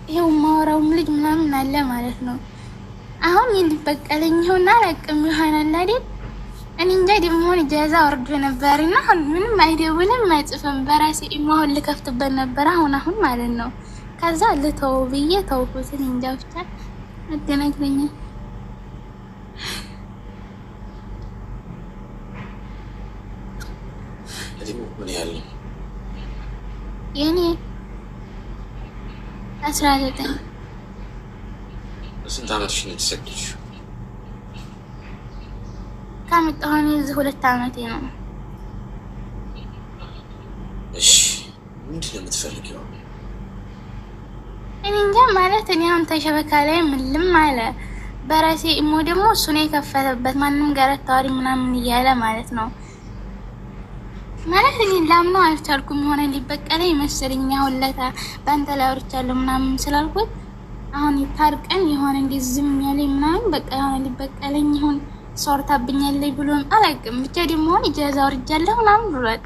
[SPEAKER 4] ይሄው ማወራውም ልጅ ምናምን አለ ማለት ነው። አሁን ይልበቀለኝ ይሆና አላቅም ይሆናል አይደል እኔ እንጃ ደግሞ ጃዛ ወርዶ ነበርና ምንም አይደውልም አይጽፍም። በራሴ ኢሞን ልከፍትበት ነበር አሁን ማለት ነው። ከዛ ልተው ብዬ ተውኩት። እንጃ ብቻ አደነግረኝ።
[SPEAKER 2] ምን ያለ
[SPEAKER 4] የኔ 19
[SPEAKER 2] ስንት ዓመትሽ ነው የተሰደድሽው?
[SPEAKER 4] ካመጣሁኝ እዚህ 2 ዓመቴ ነው።
[SPEAKER 2] እሺ ምንድን ነው የምትፈልጊው?
[SPEAKER 4] እኔ እንጃ ማለት እኔ አሁን ተሸበካ ላይ ምንም አለ በራሴ እሞ ደግሞ እሱ ነው የከፈተበት ማንም ጋር አታወሪ ምናምን እያለ ማለት ነው። ማለት እኔ ላምነው አልቻልኩም። የሆነ ሊበቀለኝ መሰለኝ አሁን ለታ ባንተ ላይ አውርቻለሁ ምናምን ስላልኩት አሁን ታርቀን የሆነ እንደ ዝም ያለኝ ምናምን በቃ የሆነ ሊበቀለኝ ይሁን ሶርታብኛለኝ ብሎን አላውቅም። ብቻ ደግሞ ኢጃዛ አውርጃለሁ ምናምን ብሏል።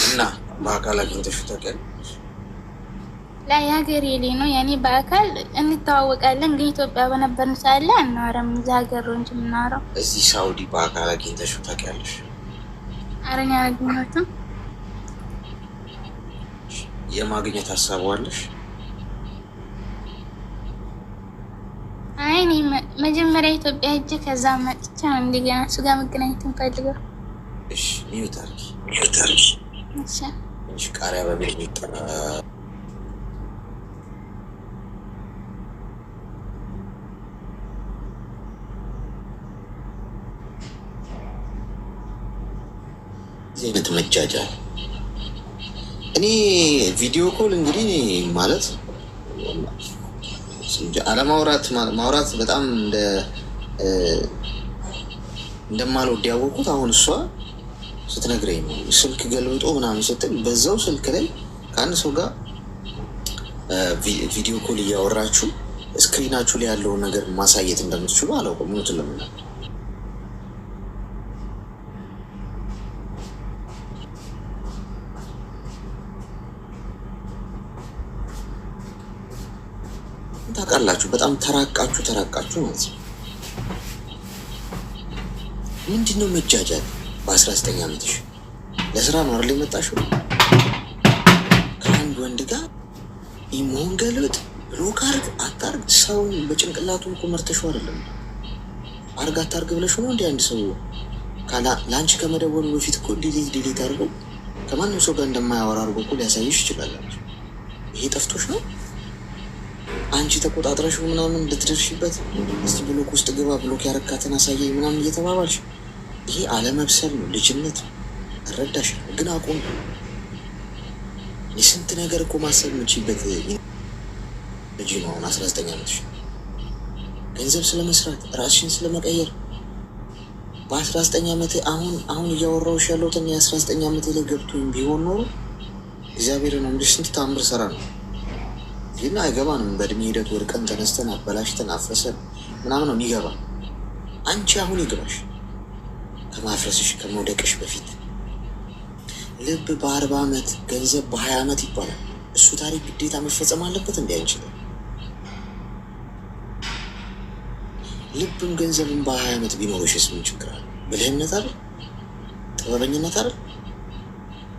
[SPEAKER 2] እና በአካል አግኝተሽው ታውቂያለሽ?
[SPEAKER 4] ላይ ሀገር የሌ ነው ያኔ በአካል እንተዋወቃለን፣ ግን ኢትዮጵያ በነበርን ሳለ እናወራም። እዛ ሀገር ነው እንጂ የምናወራው።
[SPEAKER 2] እዚህ ሳውዲ በአካል አግኝተሽው ታውቂያለሽ?
[SPEAKER 4] አረኛ አግኝቶትም
[SPEAKER 2] የማግኘት ሀሳቡ አለሽ?
[SPEAKER 4] አይ እኔ መጀመሪያ ኢትዮጵያ ሄጄ ከዛ መጥቼ ነው እንደገና እሱ ጋር መገናኘት እንፈልገው።
[SPEAKER 2] እሺ ሚዩት አድርጊ።
[SPEAKER 4] እሺ
[SPEAKER 2] እሺ ቃሪያ በቤት የሚጠራ ዘይነት መጃጃል። እኔ ቪዲዮ ኮል እንግዲህ ማለት አለማውራት ማውራት በጣም እንደማልወድ ያወቅሁት አሁን እሷ ስትነግረኝ ነው። ስልክ ገልብጦ ምናምን ስትል በዛው ስልክ ላይ ከአንድ ሰው ጋር ቪዲዮ ኮል እያወራችሁ ስክሪናችሁ ላይ ያለውን ነገር ማሳየት እንደምትችሉ አላውቅም። ሞት ለምና ታውቃላችሁ፣ በጣም ተራቃችሁ ማለት ነው። ምንድን ነው መጃጃል? በ19 ዓመትሽ ለስራ ነው አይደል የመጣሽው? ከአንድ ወንድ ጋር ኢሞን ገልብጥ ብሎክ አርግ አታርግ፣ ሰው በጭንቅላቱ እኮ መርተሽው አይደለም። አርግ አታርግ ብለሽ ነው እንዲ አንድ ሰው ለአንቺ ከመደወሉ በፊት እኮ ዲሊት አድርገው ከማንም ሰው ጋር እንደማያወራ አድርጎ እኮ ሊያሳይሽ ይችላላችሁ። ይሄ ጠፍቶሽ ነው? አንቺ ተቆጣጥረሽው ምናምን ልትደርሽበት እስቲ ብሎክ ውስጥ ግባ ብሎክ ያረካትን አሳየኝ ምናምን እየተባባልሽ ይሄ አለመብሰል ነው፣ ልጅነት ነው። እረዳሽ ግን አቁም። የስንት ነገር እኮ ማሰብ የምችበት ልጅ ነው። አሁን 19 ዓመትሽ ገንዘብ ስለመስራት ራስሽን ስለመቀየር በ19 ዓመት አሁን እያወራሁሽ ያለሁትን የ19 ዓመት ላይ ገብቶኝ ቢሆን ኖሮ እግዚአብሔር ነው እንግዲህ ስንት ታምር ሰራ ነው። ግን አይገባንም። በእድሜ ሂደት ወድቀን ተነስተን አበላሽተን አፍረሰን ምናምን ነው የሚገባ። አንቺ አሁን ይግባሽ ከማፍረስሽ ከመውደቅሽ በፊት። ልብ በ40 ዓመት ገንዘብ በ20 ዓመት ይባላል። እሱ ታሪክ ግዴታ መፈጸም አለበት እንዲ አንችልም። ልብም ገንዘብም በ20 ዓመት ቢኖርሽስ ምን ችግር አለ? ብልህነት አይደል? ጥበበኝነት አይደል?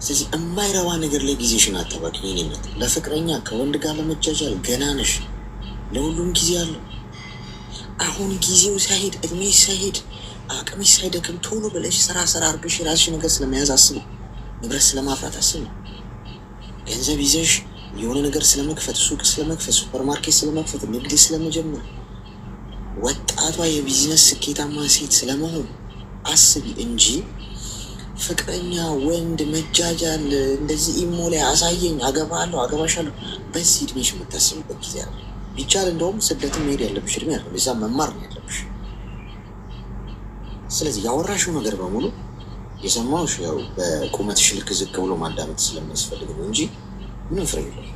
[SPEAKER 2] ስለዚህ የማይረባ ነገር ላይ ጊዜሽን አታባክኝ። የኔነት ለፍቅረኛ ከወንድ ጋር ለመጃጃል ገና ነሽ። ለሁሉም ጊዜ አለው። አሁን ጊዜው ሳይሄድ እድሜ ሳይሄድ አቅምሽ ሳይደክም ቶሎ ብለሽ ስራ አድርገሽ የራስሽ ነገር ስለመያዝ አስብ። ንብረት ስለማፍራት አስብ። ገንዘብ ይዘሽ የሆነ ነገር ስለመክፈት፣ ሱቅ ስለመክፈት፣ ሱፐርማርኬት ስለመክፈት፣ ንግድ ስለመጀመር፣ ወጣቷ የቢዝነስ ስኬታማ ሴት ስለመሆን አስቢ እንጂ ፍቅረኛ ወንድ መጃጃል እንደዚህ ኢሞ ላይ አሳየኝ አገባለሁ አገባሻለሁ በዚህ እድሜሽ የምታስብበት ጊዜ አለ። ቢቻል እንደውም ስደትን መሄድ ያለብሽ እድሜ አለ። እዛ መማር ነው ያለብሽ። ስለዚህ ያወራሽው ነገር በሙሉ የሰማሁሽ ያው በቁመትሽ ልክ ዝቅ ብሎ ማዳመጥ ስለሚያስፈልግ ነው እንጂ ምንም ፍሬ የለም።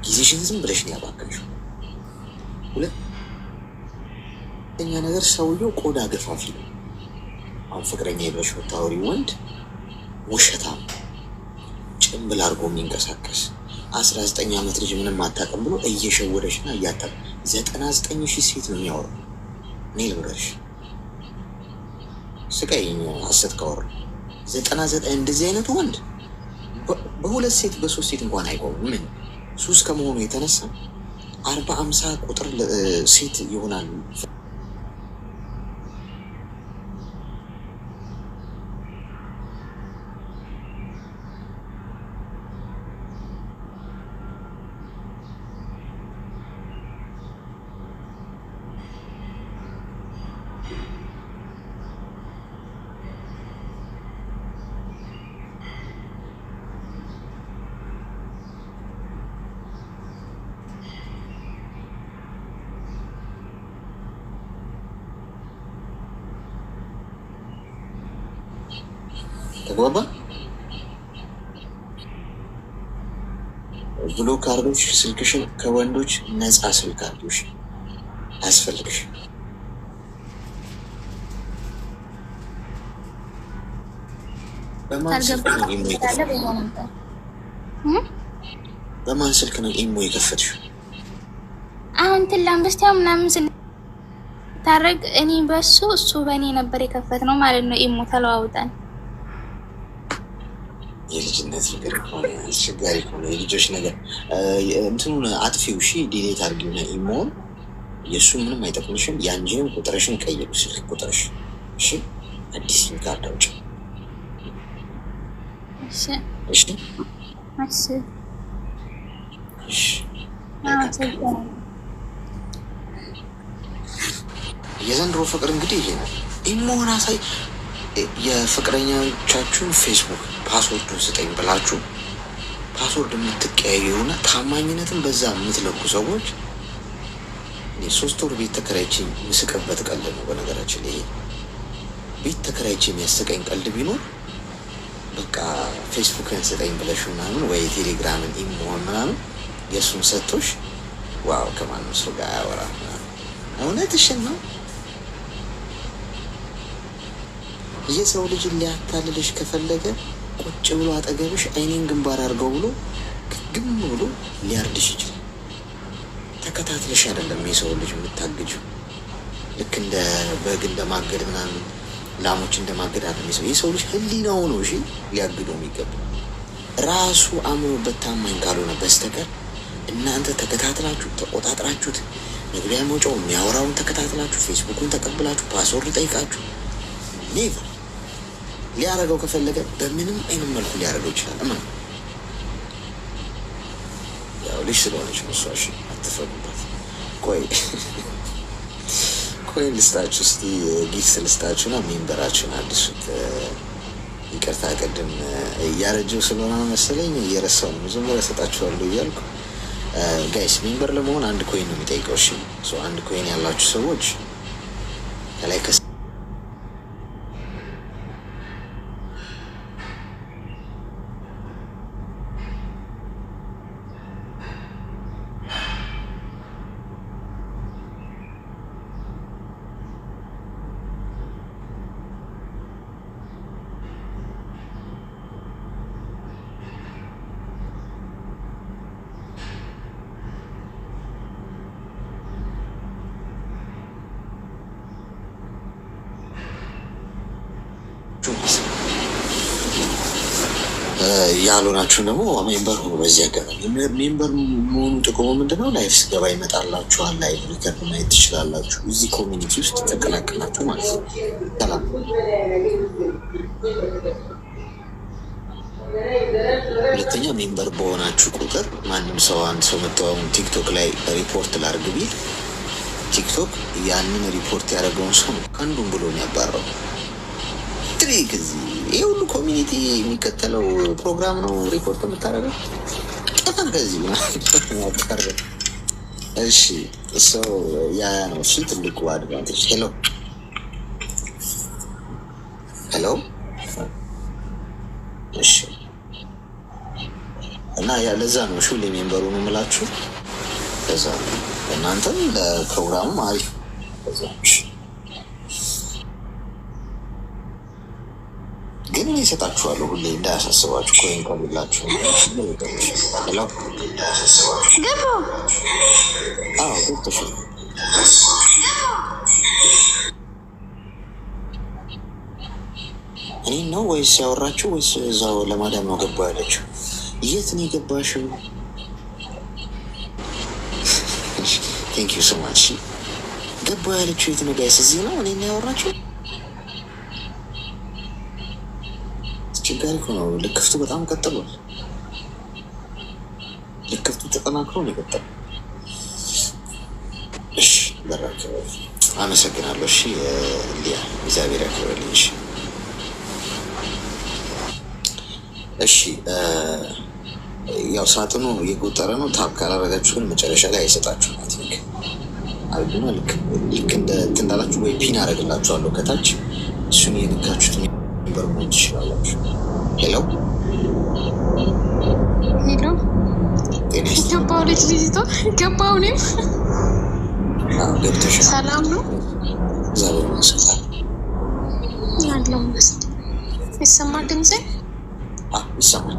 [SPEAKER 2] ጊዜሽን ዝም ብለሽ ነው ያባከንሽው። ሁለተኛ ነገር ሰውየው ቆዳ ገፋፊ ነው። አሁን ፍቅረኛ የብለሽ ወታወሪ ወንድ ውሸታም ጭምብል አድርጎ የሚንቀሳቀስ 19 ዓመት ልጅ ምንም አታውቅም ብሎ እየሸወደሽ እና እያታቅ 99,000 ሴት ነው የሚያወራው። እኔ ልንገርሽ ስቃይ ሀሰት ካወራ 99 እንደዚህ አይነቱ ወንድ በሁለት ሴት በሶስት ሴት እንኳን አይቆምም። ምን ሱስ ከመሆኑ የተነሳ 40-50 ቁጥር ሴት ይሆናል። ተግባባ። ብሎክ አድርጎሽ ስልክሽን ከወንዶች ነፃ ስልክ አድርጎሽ አያስፈልግሽ። በማን ስልክ ነው ኢሞ የከፈትሽው?
[SPEAKER 4] አሁን ትላንት ምናምን ስታረግ እኔ በሱ እሱ በእኔ ነበር የከፈት ነው ማለት ነው። ኢሞ ተለዋውጠን
[SPEAKER 2] የልጅነት ነገር ከሆነ አስቸጋሪ ከሆነ የልጆች ነገር እንትኑን አጥፊው። እሺ ዲሌት አድርጊውና ኢሞን የእሱ ምንም አይጠቅምሽም። የአንቺንም ቁጥርሽን ቀይሩ፣ ስልክ ቁጥርሽ። እሺ አዲስ ሲም ካርድ አውጪ። የዘንድሮ ፍቅር እንግዲህ ይሄ ነው። ኢሞን አሳይ። የፍቅረኛቻችሁን ፌስቡክ ፓስወርዱን ስጠኝ ብላችሁ ፓስወርድ የምትቀያየሩና ታማኝነትን በዛ የምትለቁ ሰዎች 3 ወር ቤት ተከራይቼ ምስቅበት ቀልድ ነው። በነገራችን ይሄ ቤት ተከራይቼ የሚያስቀኝ ቀልድ ቢኖር በቃ ፌስቡክን ስጠኝ ብለሽ ምናምን ወይ ቴሌግራምን ኢሞን ምናምን የእሱን ሰጥቶሽ ዋው ከማንም ሰው ጋር አያወራ ምናምን። እውነትሽን ነው። የሰው ልጅ ሊያታልልሽ ከፈለገ ቁጭ ብሎ አጠገብሽ አይኔን ግንባር አድርገው ብሎ ግም ብሎ ሊያርድሽ ይችላል። ተከታትለሽ አይደለም የሰው ልጅ የምታግጅው። ልክ እንደ በግ እንደማገድ ምናምን ላሞች እንደማገድ አይደለም። የሰው ልጅ ህሊናው ነው እሺ ሊያግደው የሚገባ ራሱ አምኖበት ታማኝ ካልሆነ በስተቀር እናንተ ተከታትላችሁ ተቆጣጥራችሁት መግቢያ መውጫው የሚያወራውን ተከታትላችሁ ፌስቡኩን ተቀብላችሁ ፓስወርድ ጠይቃችሁ ኔቨር ሊያደርገው ከፈለገ በምንም አይነት መልኩ ሊያደርገው ይችላል። እማ ያው ልጅ ስለሆነች ነው እሷ። እሺ አትፈሩበት። ቆይ ልስጣችሁ እስኪ ጊፍት ልስጣችሁና ሜምበራችሁን አዲሱት። ይቅርታ ቅድም እያረጀው ስለሆነ መሰለኝ እየረሳው ነው። መጀመሪያ እሰጣችኋለሁ እያልኩ ጋይስ፣ ሜምበር ለመሆን 1 ኮይን ነው የሚጠይቀው። እሺ 1 ኮይን ያላችሁ ሰዎች ከላይ ያልሆናችሁ ደግሞ ሜምበር ሆኖ በዚህ አጋጣሚ ሜምበር መሆኑ ጥቅሙ ምንድነው? ላይፍ ስገባ ይመጣላችኋል። ላይቭ ሪከርድ ማየት ትችላላችሁ። እዚህ ኮሚኒቲ ውስጥ ተቀላቅላችሁ ማለት ነው። ሰላም። ሁለተኛ ሜምበር በሆናችሁ ቁጥር ማንም ሰው አንድ ሰው መተዋወን ቲክቶክ ላይ ሪፖርት ላርግ ቢል ቲክቶክ ያንን ሪፖርት ያደረገውን ሰው ከአንዱም ብሎ ነው ያባረው። ይህ ሁሉ ኮሚኒቲ የሚከተለው ፕሮግራም ነው ሪፖርት የምታደርገው። ጠፋን ከዚህ ያቀረ። እሺ ሰው ያ ነው እሱ ትልቁ አድቫንቴጅ። ሄሎ እሺ። እና ያ ለዛ ነው እሺ ለሜምበሩ ነው የምላችሁ። ለዛ ነው እናንተም ለፕሮግራሙ አሪፍ ለዛ ነው። ግን እኔ እሰጣችኋለሁ ሁሌ እንዳያሳስባችሁ። ኮይን ከሌላችሁ ገብቶሽ እኔ ነው ወይስ ያወራችሁ ወይስ እዛው ለማዳም ነው ገባ ያለችው? የት ነው የገባሽው? ቴንክ ዩ ሶ ማች። ገባ ያለችው የት ነው ጋይስ? እዚህ ነው እኔ ነው ያወራችሁ? አስቸጋሪ እኮ ነው። ልክፍቱ በጣም ቀጥሏል። ልክፍቱ ተጠናክሮ ነው የቀጠለው። እሺ በራከ አመሰግናለሁ። እሺ ሊያ እግዚአብሔር ያክብርልኝ። እሺ እሺ ያው ሳጥኑ እየቆጠረ ነው። ታብ ካላረጋችሁ ግን መጨረሻ ላይ አይሰጣችሁም። አትንክ አልኩና ልክ እንዳላችሁ ወይ ፒን አረግላችኋለሁ ከታች እሱን የልካችሁት ነበር ምን ትችላላችሁ? ሄሎ
[SPEAKER 1] ሄሎ ገባው ልጅቷ ገባው እኔም
[SPEAKER 2] ገብተሻል?
[SPEAKER 1] ሰላም ነው
[SPEAKER 2] ዛሬ መስጠት
[SPEAKER 1] ያለው መስጠት ይሰማል ድምጼ?
[SPEAKER 2] ይሰማል።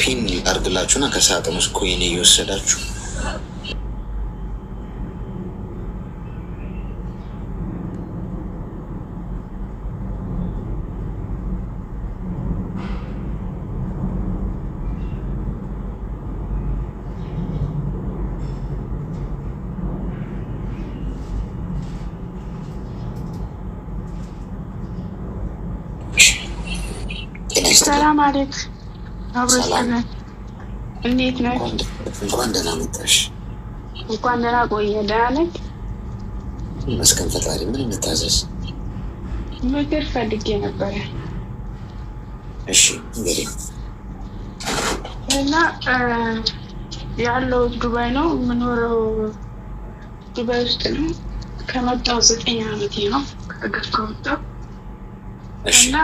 [SPEAKER 2] ፒን አድርግላችሁና ከሳጥን ውስጥ ኮይን እየወሰዳችሁ
[SPEAKER 1] ሰላም አለክ አብሮስተና እንዴት ነህ?
[SPEAKER 2] እንኳን ደህና መጣሽ።
[SPEAKER 1] እንኳን ደህና ቆየ። ደህና ነህ?
[SPEAKER 2] መስከን ፈጣሪ ምን እንታዘዝ?
[SPEAKER 1] ምክር ፈልጌ ነበረ።
[SPEAKER 2] እሺ እንግዲህ
[SPEAKER 1] እና ያለው ዱባይ ነው የምኖረው፣ ዱባይ ውስጥ ነው። ከመጣሁ 9 ዓመቴ ነው ከወጣሁ። እና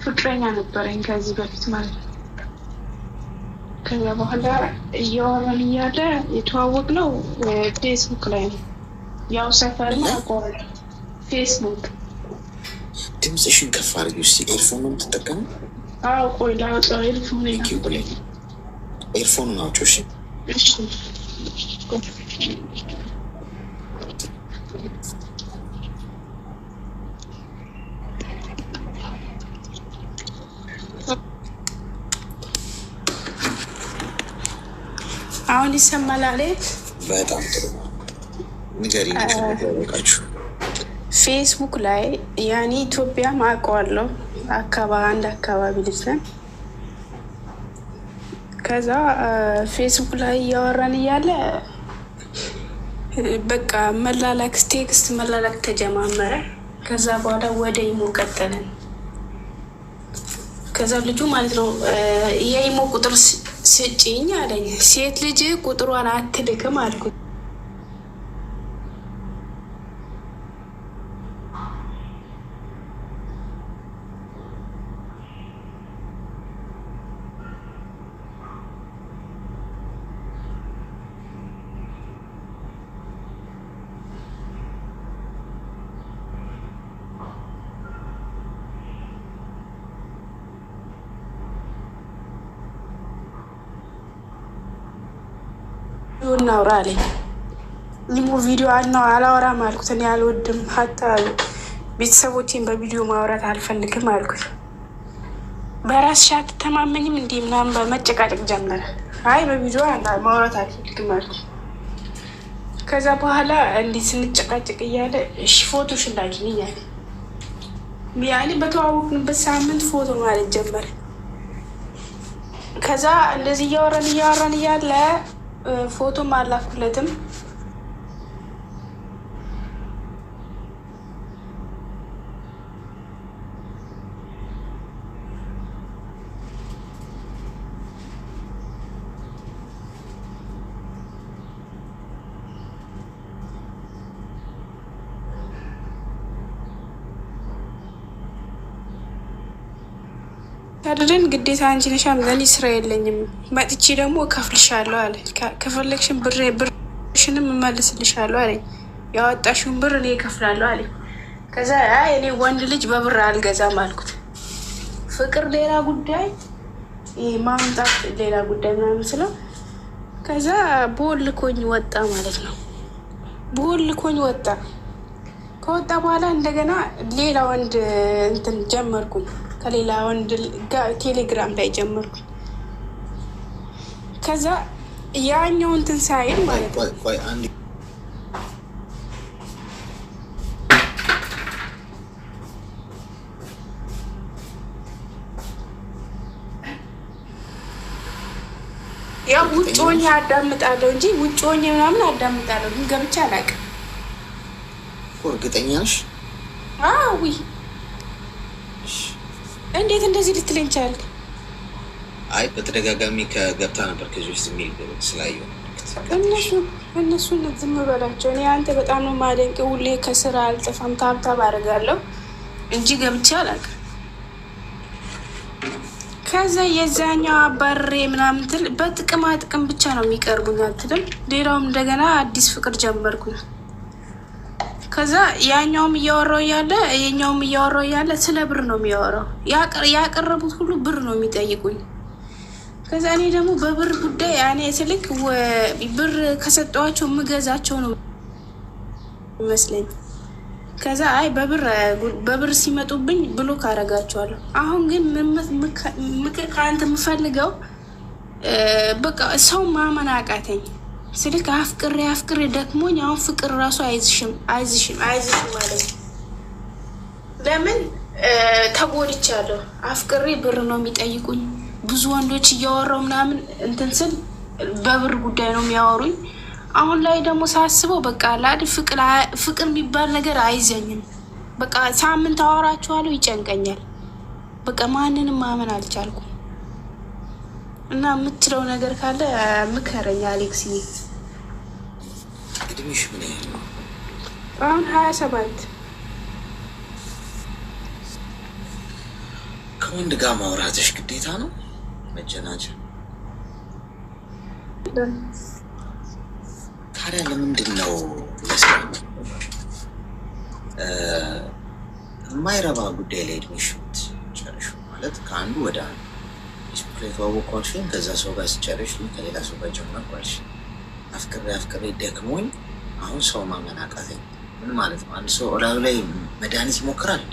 [SPEAKER 1] ፍቅረኛ ነበረኝ ከዚህ በፊት ማለት ነው። ከዛ በኋላ እያወራን እያለ የተዋወቅነው ፌስቡክ ላይ ነው። ያው ሰፈር ነው አቆረ ፌስቡክ።
[SPEAKER 2] ድምፅሽን ከፍ አድርጊ እስኪ። ኤርፎን ነው የምትጠቀሙ?
[SPEAKER 1] አዎ ቆይ ላውጣው። ኤርፎን
[SPEAKER 2] ኤርፎኑን አውጪው። እሺ
[SPEAKER 1] እሺ አሁን ይሰማል አይደል?
[SPEAKER 2] በጣም ጥሩ ንገሪኝ። ከመደረቃችሁ
[SPEAKER 1] ፌስቡክ ላይ ያኔ ኢትዮጵያ ማውቀዋለሁ አንድ አካባቢ ልጅ ነን። ከዛ ፌስቡክ ላይ እያወራን እያለ በቃ መላላክ ቴክስት መላላክ ተጀማመረ። ከዛ በኋላ ወደ ኢሞ ቀጠለን። ከዛ ልጁ ማለት ነው የኢሞ ቁጥር ስጪኝ አለኝ። ሴት ልጅ ቁጥሯን አትልክም አልኩት። እናውራ አለኝ። ኢሞ ቪዲዮ አላወራም አልኩት። እኔ አልወድም፣ ሀታ ቤተሰቦቼን በቪዲዮ ማውራት አልፈልግም አልኩት። በራስሽ አትተማመኝም እንዲህ ምናምን በመጨቃጨቅ ጀመረ። አይ በቪዲዮ ማውራት አልፈልግም አልኩት። ከዛ በኋላ እንዲህ ስንጨቃጨቅ እያለ እሺ ፎቶሽን ላኪኝ እያለ ያኔ በተዋወቅንበት ሳምንት ፎቶ ማለት ጀመረ። ከዛ እንደዚህ እያወራን እያለ ፎቶም አላኩለትም። ታድረን ግዴታ አንቺ ነሽ አምዘን ስራ የለኝም መጥቼ ደግሞ እከፍልሻለሁ አለ። ከፈለግሽን ብርሽንም እመልስልሻለሁ አለኝ። ያወጣሽውን ብር እኔ እከፍላለሁ አለኝ። ከዛ እኔ ወንድ ልጅ በብር አልገዛም አልኩት። ፍቅር ሌላ ጉዳይ፣ ማምጣት ሌላ ጉዳይ ምናምን ስለው ከዛ ቦልኮኝ ወጣ ማለት ነው። ቦልኮኝ ወጣ። ከወጣ በኋላ እንደገና ሌላ ወንድ እንትን ጀመርኩኝ። ከሌላ ወንድ ጋር ቴሌግራም ላይ ጀመርኩ። ከዛ ያኛው እንትን ሳይል ማለት ነው ያው ውጭ ሆኜ አዳምጣለሁ እንጂ ውጭ ሆኜ ምናምን አዳምጣለሁ፣ ግን ገብቼ አላውቅም።
[SPEAKER 2] እርግጠኛ ነሽ?
[SPEAKER 1] አዊ እንዴት እንደዚህ ልትለኝ ቻልክ?
[SPEAKER 2] አይ በተደጋጋሚ ከገብታ ነበር ከዚህ ውስጥ የሚል ስላየው
[SPEAKER 1] እነሱን ዝም በላቸው። እኔ አንተ በጣም ነው ማደንቅ። ሁሌ ከስራ አልጠፋም፣ ታብታብ አደርጋለሁ እንጂ ገብቼ አላውቅም። ከዛ የዛኛው አባሬ ምናምን ትል በጥቅማ ጥቅም ብቻ ነው የሚቀርቡኝ አትልም። ሌላውም እንደገና አዲስ ፍቅር ጀመርኩኝ። ከዛ ያኛውም እያወራው እያለ የኛውም እያወራው እያለ ስለ ብር ነው የሚያወራው። ያቀረቡት ሁሉ ብር ነው የሚጠይቁኝ። ከዛ እኔ ደግሞ በብር ጉዳይ እኔ ስልክ ብር ከሰጠዋቸው የምገዛቸው ነው ይመስለኝ። ከዛ አይ በብር ሲመጡብኝ ብሎክ አደርጋቸዋለሁ። አሁን ግን ምክር ከአንተ የምፈልገው በቃ ሰው ማመን አቃተኝ። ስልክ አፍቅሬ ደክሞኝ አሁን ፍቅር ራሱ አይዝሽም ማለት ለምን ተጎድቻለሁ። አፍቅሬ ብር ነው የሚጠይቁኝ። ብዙ ወንዶች እያወራው ምናምን እንትን ስል በብር ጉዳይ ነው የሚያወሩኝ። አሁን ላይ ደግሞ ሳስበው በቃ ላድ ፍቅር የሚባል ነገር አይዘኝም። በቃ ሳምንት አወራችኋለሁ ይጨንቀኛል። በቃ ማንንም ማመን አልቻልኩም። እና የምትለው ነገር ካለ ምከረኝ አሌክስ።
[SPEAKER 2] እድሜሽ ምን ያህል ነው?
[SPEAKER 1] አሁን 27።
[SPEAKER 2] ከወንድ ጋር ማውራትሽ ግዴታ ነው? መጀናጀን ታዲያ ለምንድን ነው ለስራ የማይረባ ጉዳይ ላይ እድሜሽ ጨርሽ? ማለት ከአንዱ ወደ አንዱ ፌስቡክ ላይ ተዋወቅኳልሽኝ፣ ከዛ ሰው ጋር ስጨርሽ ከሌላ ሰው ጋር ጀመርኳልሽ። አፍቅሬ ደክሞኝ አሁን ሰው ማመን አቃተኝ። ምን ማለት ነው? አንድ ሰው እላዩ ላይ መድኃኒት ይሞክራል።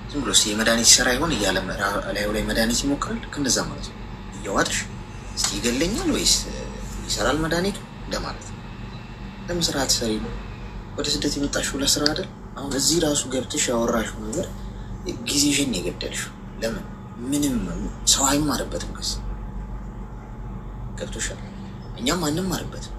[SPEAKER 2] ዝም ብሎ የመድኃኒት ይሰራ ይሆን እያለ እላዩ ላይ መድኃኒት ይሞክራል። ልክ እንደዛ ማለት ነው። እየዋጥሽ እስኪ ይገለኛል ወይስ ይሰራል መድኃኒቱ እንደማለት ነው። ለምን ስራ ትሰሪ ነው? ወደ ስደት የመጣሽው ለስራ አይደል? አሁን እዚህ ራሱ ገብተሽ ያወራሽው ነገር ጊዜሽን የገደልሽው ለምን? ምንም ሰው አይማርበትም። ከስ ገብቶሻል። እኛም አንማርበትም።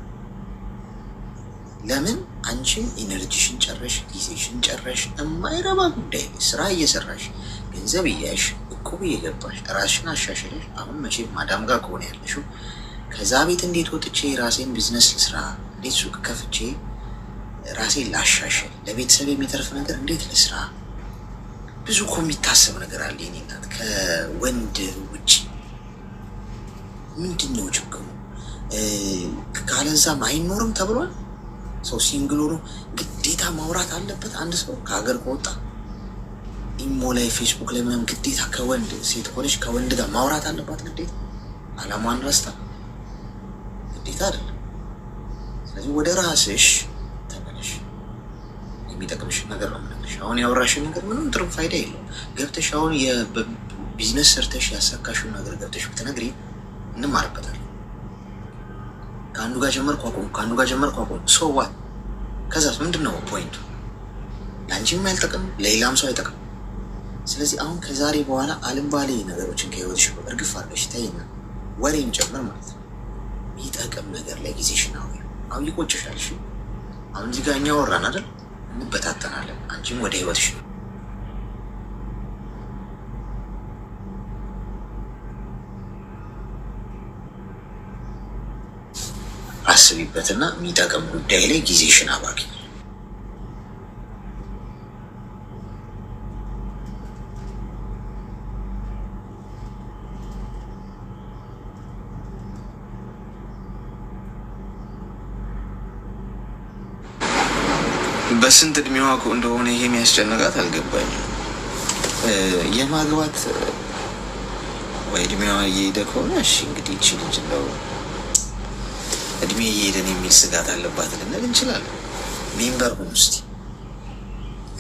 [SPEAKER 2] ለምን? አንቺን ኢነርጂሽን ጨረሽ፣ ጊዜሽን ጨረሽ፣ የማይረባ ጉዳይ ስራ እየሰራሽ ገንዘብ እያሽ እቁብ እየገባሽ ራስሽን አሻሽለሽ አሁን መቼም ማዳም ጋር ከሆነ ያለሽው ከዛ ቤት እንዴት ወጥቼ ራሴን ቢዝነስ ልስራ፣ እንዴት ሱቅ ከፍቼ ራሴን ላሻሽል፣ ለቤተሰብ የሚተርፍ ነገር እንዴት ልስራ። ብዙ እኮ የሚታሰብ ነገር አለ የኔ እናት። ከወንድ ውጭ ምንድን ነው ችግሩ? ካለዛም አይኖርም ተብሏል። ሰው ሲንግል ሆኖ ግዴታ ማውራት አለበት። አንድ ሰው ከሀገር ከወጣ ኢሞ ላይ ፌስቡክ ላይ ምናምን ግዴታ ከወንድ ሴት ሆነች ከወንድ ጋር ማውራት አለባት ግዴታ። አላማን ረስታ ግዴታ አይደለም። ስለዚህ ወደ ራስሽ ተመለሽ። የሚጠቅምሽ ነገር ነው የምነግርሽ። አሁን ያወራሽን ነገር ምንም ጥሩ ፋይዳ የለውም። ገብተሽ አሁን የቢዝነስ ሰርተሽ ያሳካሽው ነገር ገብተሽ ብትነግሪ እንማርበታለን። ከአንዱ ጋር ጀመርኩ አቆም ሶ ዋት? ከዛስ ምንድን ነው ፖይንቱ? ለአንቺም ያልጠቅም ለሌላም ሰው አይጠቅም። ስለዚህ አሁን ከዛሬ በኋላ አልባሌ ነገሮችን ከህይወትሽ እርግፍ አድርገሽ ተይና ወሬም ጨምር ማለት ነው። የሚጠቅም ነገር ላይ ጊዜሽን አሁን ይቆጭሻል። አሁን እዚህ ጋር እኛ ወራን አይደል? እንበታተናለን። አንቺም ወደ ህይወትሽ ነው። አስቢበትና የሚጠቅም ጉዳይ ላይ ጊዜሽን አባኪ። በስንት እድሜዋ እንደሆነ ይሄ የሚያስጨንቃት አልገባኝም። የማግባት ወይ እድሜዋ እየሄደ ከሆነ እሺ እንግዲህ ይቺ ልጅ ነው እድሜ እየሄደን የሚል ስጋት አለባት ልንል እንችላለን። ሜምበር ሁን እስቲ።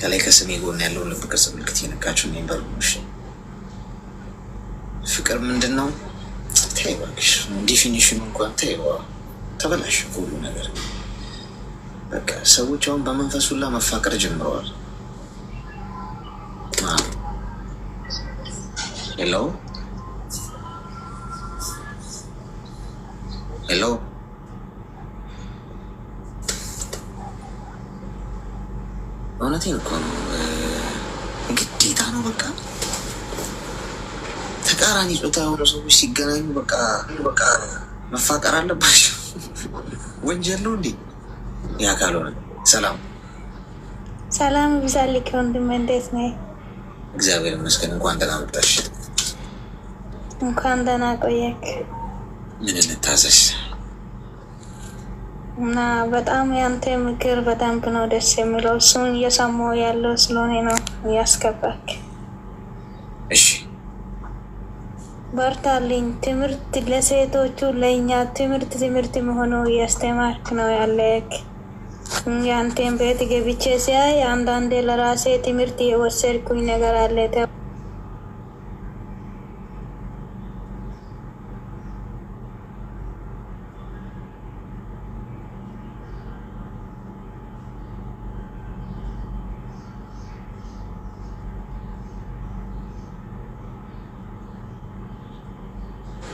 [SPEAKER 2] ከላይ ከስሜ ጎን ያለውን ልብ ቅርጽ ምልክት የነካችሁ ሜምበር ሁን። እሺ ፍቅር ምንድን ነው? ተይ እባክሽ፣ ዲፊኒሽኑ እንኳን ተይዋ፣ ተበላሽ ሁሉ ነገር። በቃ ሰዎች አሁን በመንፈሱላ መፋቀር ጀምረዋል። ሄሎ ሄሎ እውነቴን እኮ ነው። ግዴታ ነው በቃ ተቃራኒ ጾታ የሆኑ ሰዎች ሲገናኙ በቃ መፋቀር አለባቸው። ወንጀል ነው እንዴ? ያ ካልሆነ ሰላም
[SPEAKER 5] ሰላም ብዛልክ ወንድሜ፣ እንዴት ነህ?
[SPEAKER 2] እግዚአብሔር ይመስገን። እንኳን ደህና መጣሽ።
[SPEAKER 5] እንኳን ደህና ቆየክ።
[SPEAKER 2] ምን እንታዘዝ?
[SPEAKER 5] እና በጣም ያንተ ምክር በደንብ ነው ደስ የሚለው። እሱን እየሰማሁ ያለው ስለሆነ ነው ያስገባክ።
[SPEAKER 2] እሺ
[SPEAKER 5] በርታልኝ። ትምህርት ለሴቶቹ ለእኛ ትምህርት መሆኑ እያስተማርክ ነው ያለክ። ያንተን ቤት ገብቼ ሲያይ አንዳንዴ ለራሴ ትምህርት የወሰድኩኝ ነገር አለ።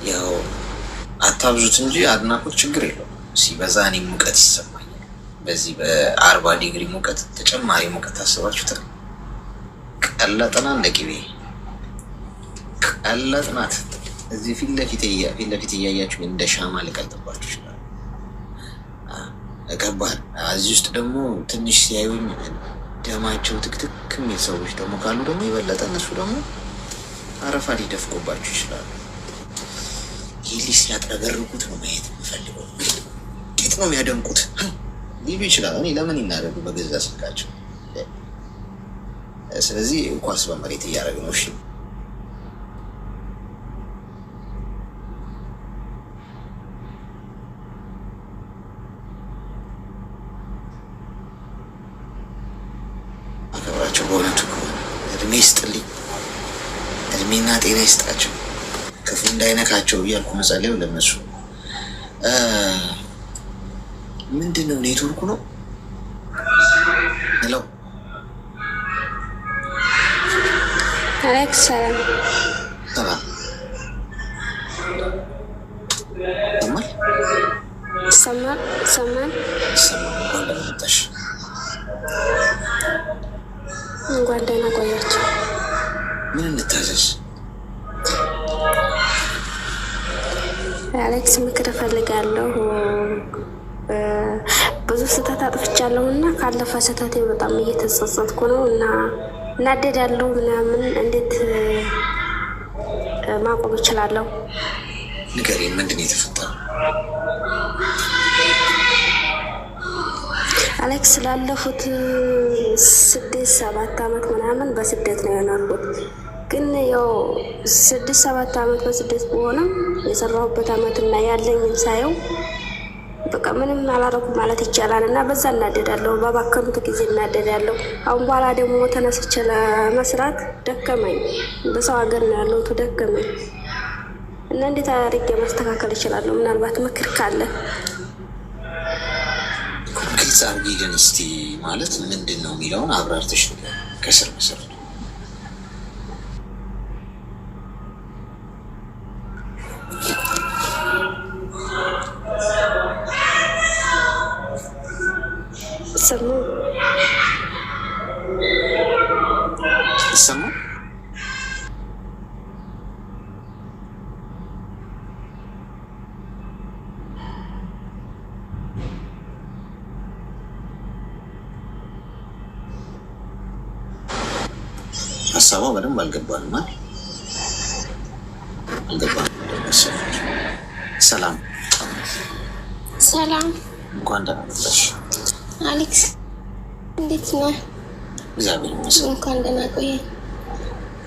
[SPEAKER 2] ያው አታብዙት እንጂ አድናቆት ችግር የለውም። ሲበዛ እኔ ሙቀት ይሰማኛል። በዚህ በ40 ዲግሪ ሙቀት ተጨማሪ ሙቀት አስባችሁታል? ቀለጥና እንደ ቅቤ ቀለጥናት። እዚህ ፊት ለፊት እያያችሁ እንደ ሻማ ልቀልጥባችሁ ይችላል። ከባድ። እዚህ ውስጥ ደግሞ ትንሽ ሲያዩኝ ደማቸው ትክትክ የሚል ሰዎች ደግሞ ካሉ ደግሞ የበለጠ እነሱ ደግሞ አረፋ ሊደፍቁባችሁ ይችላሉ። ይህ ልጅ ሲያጥረገርጉት ነው ማየት የምፈልገው። እንዴት ነው የሚያደንቁት ሊሉ ይችላል። እኔ ለምን ይናደዱ በገዛ ስልካቸው። ስለዚህ ኳስ በመሬት እያደረግ ነው። እሺ አከብራቸው። በእውነቱ እድሜ ይስጥልኝ፣ እድሜና ጤና ይስጣቸው፣ ክፉ እንዳይነካቸው እያልኩ መጸለዩ ለነሱ። ምንድን ነው ኔትወርኩ ነው? ሄሎ
[SPEAKER 1] አሌክስ፣ ሰላም
[SPEAKER 2] ሰላም።
[SPEAKER 1] ሰማል
[SPEAKER 2] ሰማል። እንኳን ደህና መጣሽ።
[SPEAKER 1] እንኳን ደህና ቆያችሁ።
[SPEAKER 2] ምን እንታዘዝ?
[SPEAKER 1] አሌክስ፣ ምክር እፈልጋለሁ። ብዙ ስህተት አጥፍቻለሁ እና ካለፈ ስህተቴ በጣም እየተጸጸትኩ ነው እና እናደዳለሁ ምናምን። እንዴት ማቆም እችላለሁ?
[SPEAKER 2] ንገሪኝ፣ ምንድን ነው የተፈጠረው?
[SPEAKER 1] አሌክስ፣ ላለፉት 6-7 ዓመት ምናምን በስደት ነው የኖርኩት። ግን ያው 6-7 ዓመት በስደት በሆነም የሰራሁበት ዓመት እና ያለኝም ሳየው በቃ ምንም አላረኩም ማለት ይቻላል። እና በዛ እናደዳለሁ፣ በባከኑት ጊዜ እናደዳለሁ። አሁን በኋላ ደግሞ ተነስቼ ለመስራት ደከመኝ። በሰው ሀገር ነው ያለሁት፣ ደከመኝ እና እንዴት አድርጌ ማስተካከል እችላለሁ? ምናልባት ምክር ካለ
[SPEAKER 2] ግልጽ አድርጊ። ግን እስቲ ማለት ምንድን ነው የሚለውን አብራርተሽ ከስር መሰረቱ። ይሰማ ሀሳቧ በደንብ አልገባንም። ሰላም
[SPEAKER 1] ሰላም።
[SPEAKER 2] እንኳን ደህና መጣሽ
[SPEAKER 1] አሌክስ፣ እንዴት ነህ?
[SPEAKER 2] እግዚአብሔር ይመስገን።
[SPEAKER 1] እንኳን ደህና ቆየህ።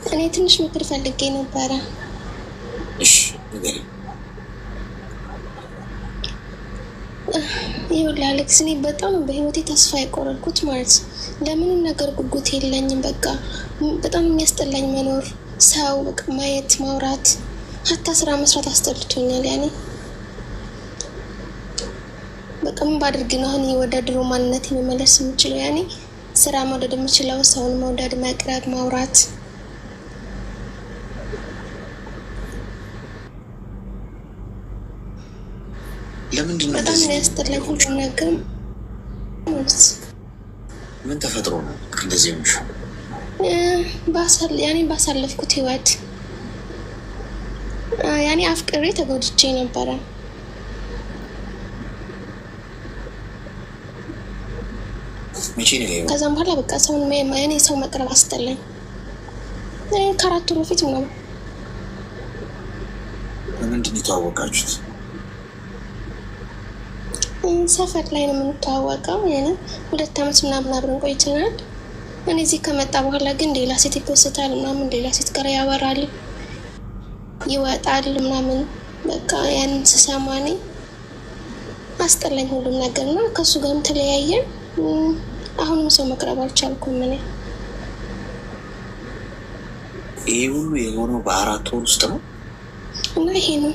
[SPEAKER 1] እኔ ትንሽ ምክር ፈልጌ ነበረ።
[SPEAKER 2] እሺ ንገሪኝ።
[SPEAKER 1] ይኸውልህ አሌክስ፣ እኔ በጣም በህይወቴ ተስፋ የቆረጥኩት ማለት ለምንም ነገር ጉጉት የለኝም። በቃ በጣም የሚያስጠላኝ መኖር፣ ሰው በቃ ማየት፣ ማውራት፣ ሀታ ስራ መስራት አስጠልቶኛል። ያኔ በቃ ምን ባድርግ ነው አሁን ወደ ድሮ ማንነት መመለስ የምችለው? ያኔ ስራ መውደድ የምችለው፣ ሰውን መውደድ፣ መቅረብ፣ ማውራት።
[SPEAKER 2] ለምንድን ነው
[SPEAKER 1] በጣም ያስጠላኝ ሁሉ ነገር?
[SPEAKER 2] ምን ተፈጥሮ ነው እንደዚህ ምሽ?
[SPEAKER 1] ያኔ ባሳለፍኩት ህይወት ያኔ አፍቅሬ ተጎድቼ ነበረ
[SPEAKER 6] ከዛም በኋላ በቃ ሰውን እኔ ሰው መቅረብ አስጠላኝ። ከአራት ወር በፊት ምናምን።
[SPEAKER 2] ምንድን ነው የተዋወቃችሁት?
[SPEAKER 6] ሰፈር ላይ ነው የምንተዋወቀው። 2 ዓመት ምናምን አብረን ቆይተናል። እኔ እዚህ ከመጣ በኋላ ግን ሌላ ሴት ይፖስታል ምናምን፣ ሌላ ሴት ጋር ያወራል ይወጣል ምናምን። በቃ ያንን ስሰማ እኔ አስጠላኝ ሁሉም ነገር እና ከእሱ ጋርም ተለያየን። አሁንም ሰው መቅረብ አልቻልኩም እኔ።
[SPEAKER 2] ይሄ ሁሉ የሆነው በ4 ወር ውስጥ ነው
[SPEAKER 6] እና ይሄ ነው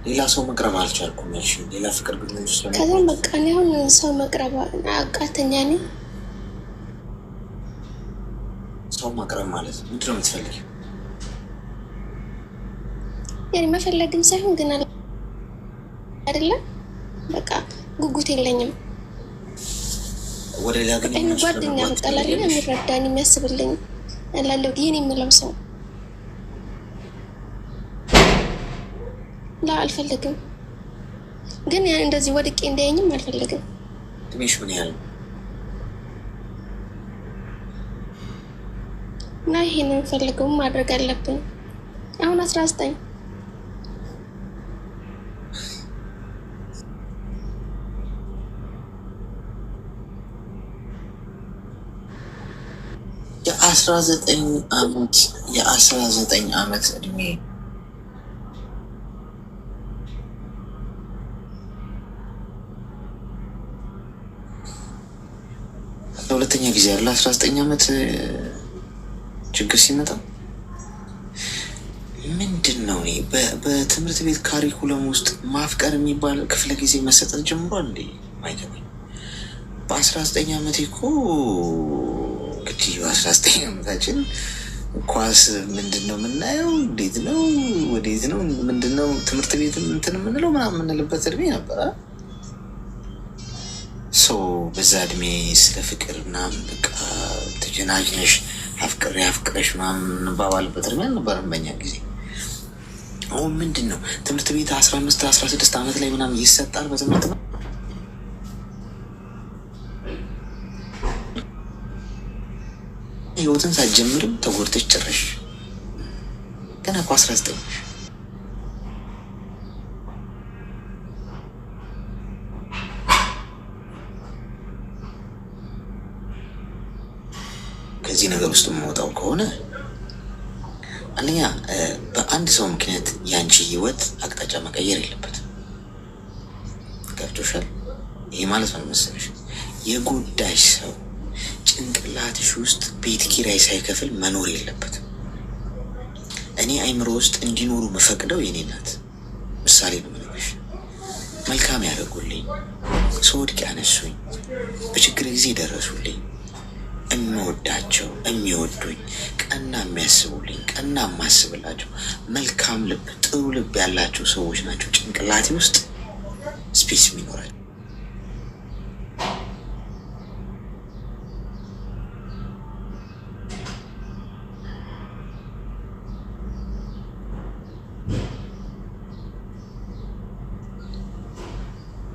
[SPEAKER 2] ሌላ ሰው መቅረብ አልቻልኩም። እሺ ሌላ ፍቅር ግንኙነት ውስጥ
[SPEAKER 6] ከዛም በቃ እኔ አሁን ሰው መቅረብ አቃተኛ ነኝ።
[SPEAKER 2] ሰው መቅረብ ማለት ምንድን ነው የምትፈልጊው?
[SPEAKER 6] ያኔ መፈለግም ሳይሆን ግን አይደለም በቃ ጉጉት የለኝም።
[SPEAKER 2] ወደ ሌላ ግንኙነት
[SPEAKER 6] ጓደኛ በቃ ላለ የሚረዳኝ የሚያስብልኝ ላለው ይሄን የምለው ሰው ላ አልፈልግም። ግን ያን እንደዚህ ወድቄ እንዳያኝም አልፈልግም።
[SPEAKER 2] ትንሽ ምን ያህል
[SPEAKER 6] እና ይሄንን ፈልገው ማድረግ አለብን። አሁን 19
[SPEAKER 2] የ19 ዓመት እድሜ ለሁለተኛ ጊዜ ያለ 19 ዓመት ችግር ሲመጣ ምንድን ነው? በትምህርት ቤት ካሪኩለም ውስጥ ማፍቀር የሚባል ክፍለ ጊዜ መሰጠት ጀምሯል እንዴ? ማይገባኝ። በ19 ዓመቴ እኮ እንግዲህ በ19 ዓመታችን ኳስ ምንድን ነው የምናየው? እንዴት ነው? ወዴት ነው? ምንድን ነው ትምህርት ቤት እንትን የምንለው ምናምን የምንልበት እድሜ ነበረ። ሰው በዛ እድሜ ስለ ፍቅር ምናምን በቃ ተጀናጅነሽ አፍቅረሽ ምናምን እንባባልበት እድሜ አልነበረም በኛ ጊዜ። አሁን ምንድን ነው ትምህርት ቤት 15-16 ዓመት ላይ ምናምን ይሰጣል በትምህርት ነው። ህይወትን ሳትጀምርም ተጎድተሽ ጭረሽ ገና እኮ 19 ከዚህ ነገር ውስጥ የምወጣው ከሆነ አንደኛ በአንድ ሰው ምክንያት የአንቺ ህይወት አቅጣጫ መቀየር የለበትም። ገብቶሻል? ይሄ ማለት ነው መሰለሽ የጎዳሽ ሰው ጭንቅላትሽ ውስጥ ቤት ኪራይ ሳይከፍል መኖር የለበትም። እኔ አይምሮ ውስጥ እንዲኖሩ መፈቅደው የኔ ናት። ምሳሌ ነው የምነግርሽ። መልካም ያደርጉልኝ፣ ስወድቅ ያነሱኝ፣ በችግር ጊዜ ደረሱልኝ፣ እንወዳቸው የሚወዱኝ፣ ቀና የሚያስቡልኝ፣ ቀና የማስብላቸው መልካም ልብ ጥሩ ልብ ያላቸው ሰዎች ናቸው ጭንቅላቴ ውስጥ ስፔስ የሚኖራቸው።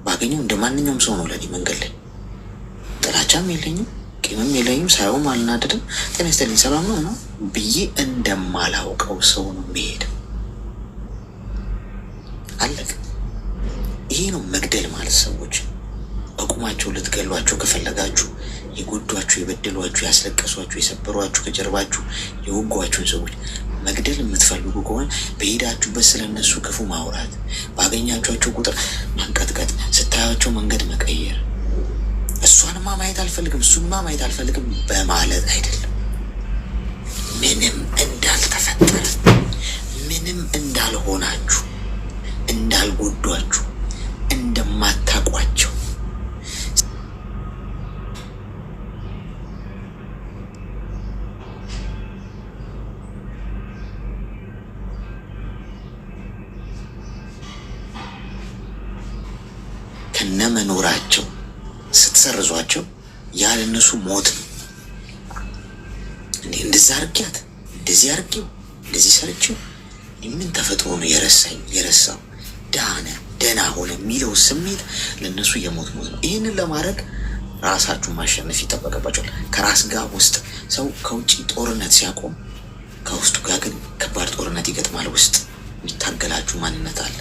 [SPEAKER 2] ባገኘው እንደ ማንኛውም ሰው ነው ለእኔ መንገድ ላይ ጥላቻም የለኝም ቂምም የለኝም። ሳይሆን አልናደድም። ጤና ይስጥልኝ ሰላም ነው ብዬ እንደማላውቀው ሰው ነው የሚሄደው። አለቅ። ይሄ ነው መግደል ማለት። ሰዎች በቁማቸው ልትገሏቸው ከፈለጋችሁ የጎዷችሁ፣ የበደሏችሁ፣ ያስለቀሷችሁ፣ የሰበሯችሁ፣ ከጀርባችሁ የወጓችሁን ሰዎች መግደል የምትፈልጉ ከሆነ በሄዳችሁበት ስለነሱ ክፉ ማውራት፣ ባገኛችኋቸው ቁጥር ማንቀጥቀጥ፣ ስታያቸው መንገድ መቀየር፣ እሷንማ ማየት አልፈልግም እሱንማ ማየት አልፈልግም በማለት አይደለም። ምንም እንዳልተፈጠረ ምንም እንዳልሆናችሁ እንዳልጎዷችሁ እንደማታውቋቸው ከነመኖራቸው ስትሰርዟቸው ያለ እነሱ ሞት ነው። እንደዛ አርጊያት፣ እንደዚህ አርጊው፣ እንደዚህ ሰርችው ምን ተፈጥሮ ነው የረሳው ዳነ ደህና ሆነ የሚለው ስሜት ለእነሱ የሞት ሞት ነው። ይህንን ለማድረግ ራሳችሁን ማሸነፍ ይጠበቅባቸዋል። ከራስ ጋር ውስጥ ሰው ከውጭ ጦርነት ሲያቆም ከውስጡ ጋር ግን ከባድ ጦርነት ይገጥማል። ውስጥ የሚታገላችሁ ማንነት አለ።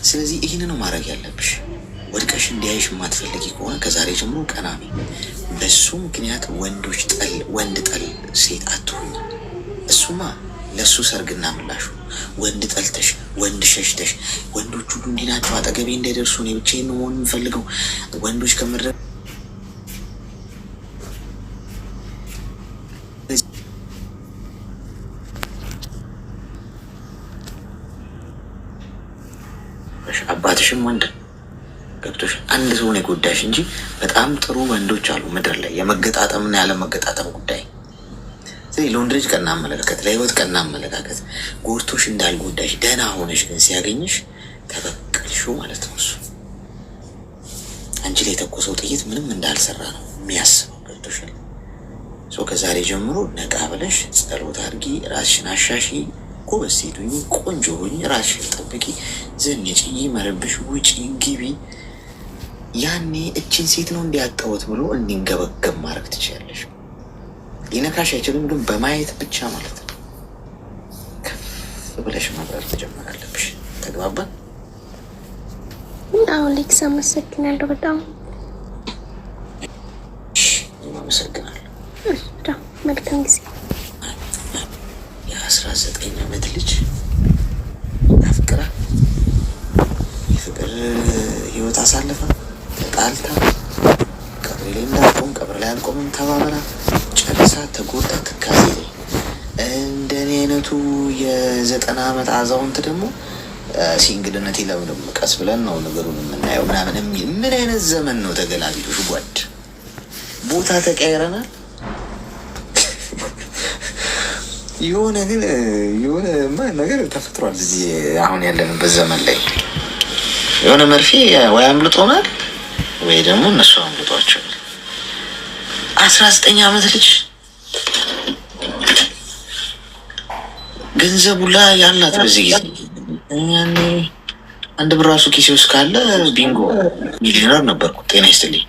[SPEAKER 2] ስለዚህ ይህን ነው ማድረግ ያለብሽ። ወድቀሽ እንዲያይሽ የማትፈልጊ ከሆነ ከዛሬ ጀምሮ ቀናሚ። በሱ ምክንያት ወንድ ጠል ሴት አትሁኝ። እሱማ ለሱ ሰርግና ምላሹ ወንድ ጠልተሽ ወንድ ሸሽተሽ ወንዶች ሁሉ እንዲህ ናቸው አጠገቤ እንዳይደርሱ እኔ ብቻዬን ነው መሆን የምፈልገው ወንዶች ከምድረ አባትሽም ወንድ ገብቶሽ አንድ ሰውን የጎዳሽ እንጂ በጣም ጥሩ ወንዶች አሉ ምድር ላይ የመገጣጠምና ያለመገጣጠም ጉዳይ። ስለዚህ ለወንድ ልጅ ቀና አመለካከት፣ ለህይወት ቀና አመለካከት፣ ጎድቶሽ እንዳልጎዳሽ ደህና ሆነሽ ግን ሲያገኝሽ ተበቀልሽው ማለት ነው። እሱ አንቺ ላይ የተኮሰው ጥይት ምንም እንዳልሰራ ነው የሚያስበው። ገብቶሻል? ከዛሬ ጀምሮ ነቃ ብለሽ ጸሎት አድርጊ፣ ራስሽን አሻሺ፣ ጎበዝ ሴት ሁኚ፣ ቆንጆ ሁኚ፣ ራስሽን ጠብቂ፣ ዘንጪ፣ መረብሽ፣ ውጪ፣ ግቢ። ያኔ እችን ሴት ነው እንዲያጣወት ብሎ እንዲንገበገብ ማድረግ ትችላለሽ። ሊነካሽ አይችልም፣ ግን በማየት ብቻ ማለት ነው። ከፍ ብለሽ መብረር መጀመር አለብሽ። ተግባባን?
[SPEAKER 6] አሁን ሌክስ አመሰግናለሁ። በጣም
[SPEAKER 2] አመሰግናለሁ።
[SPEAKER 6] መልካም ጊዜ።
[SPEAKER 2] የ19 ዓመት ልጅ አፍቅራ የፍቅር ህይወት አሳልፋ ተጣልታ ቀብሬ ላይ እንዳልቆም ቀብር ላይ አልቆምም ተባበራ ጨርሳ ተጎዳ ትካዜ ላይ እንደኔ አይነቱ የ90 ዓመት አዛውንት ደግሞ ሲንግልነት ለምንም ቀስ ብለን ነው ነገሩን የምናየው ምናምን የሚል ምን አይነት ዘመን ነው? ተገላቢጦሽ ጓድ ቦታ ተቀያይረናል። የሆነ ግን የሆነ ነገር ተፈጥሯል እዚህ አሁን ያለንበት ዘመን ላይ። የሆነ መርፌ ወይ አምልጦናል ወይ ደግሞ እነሱ አምልጧቸዋል። 19 ዓመት ልጅ ገንዘቡ ላይ ያላት በዚህ ጊዜ ያኔ አንድ ብር ራሱ ኪሴ ውስጥ ካለ ቢንጎ ሚሊዮነር ነበርኩ። ጤና ይስጥልኝ።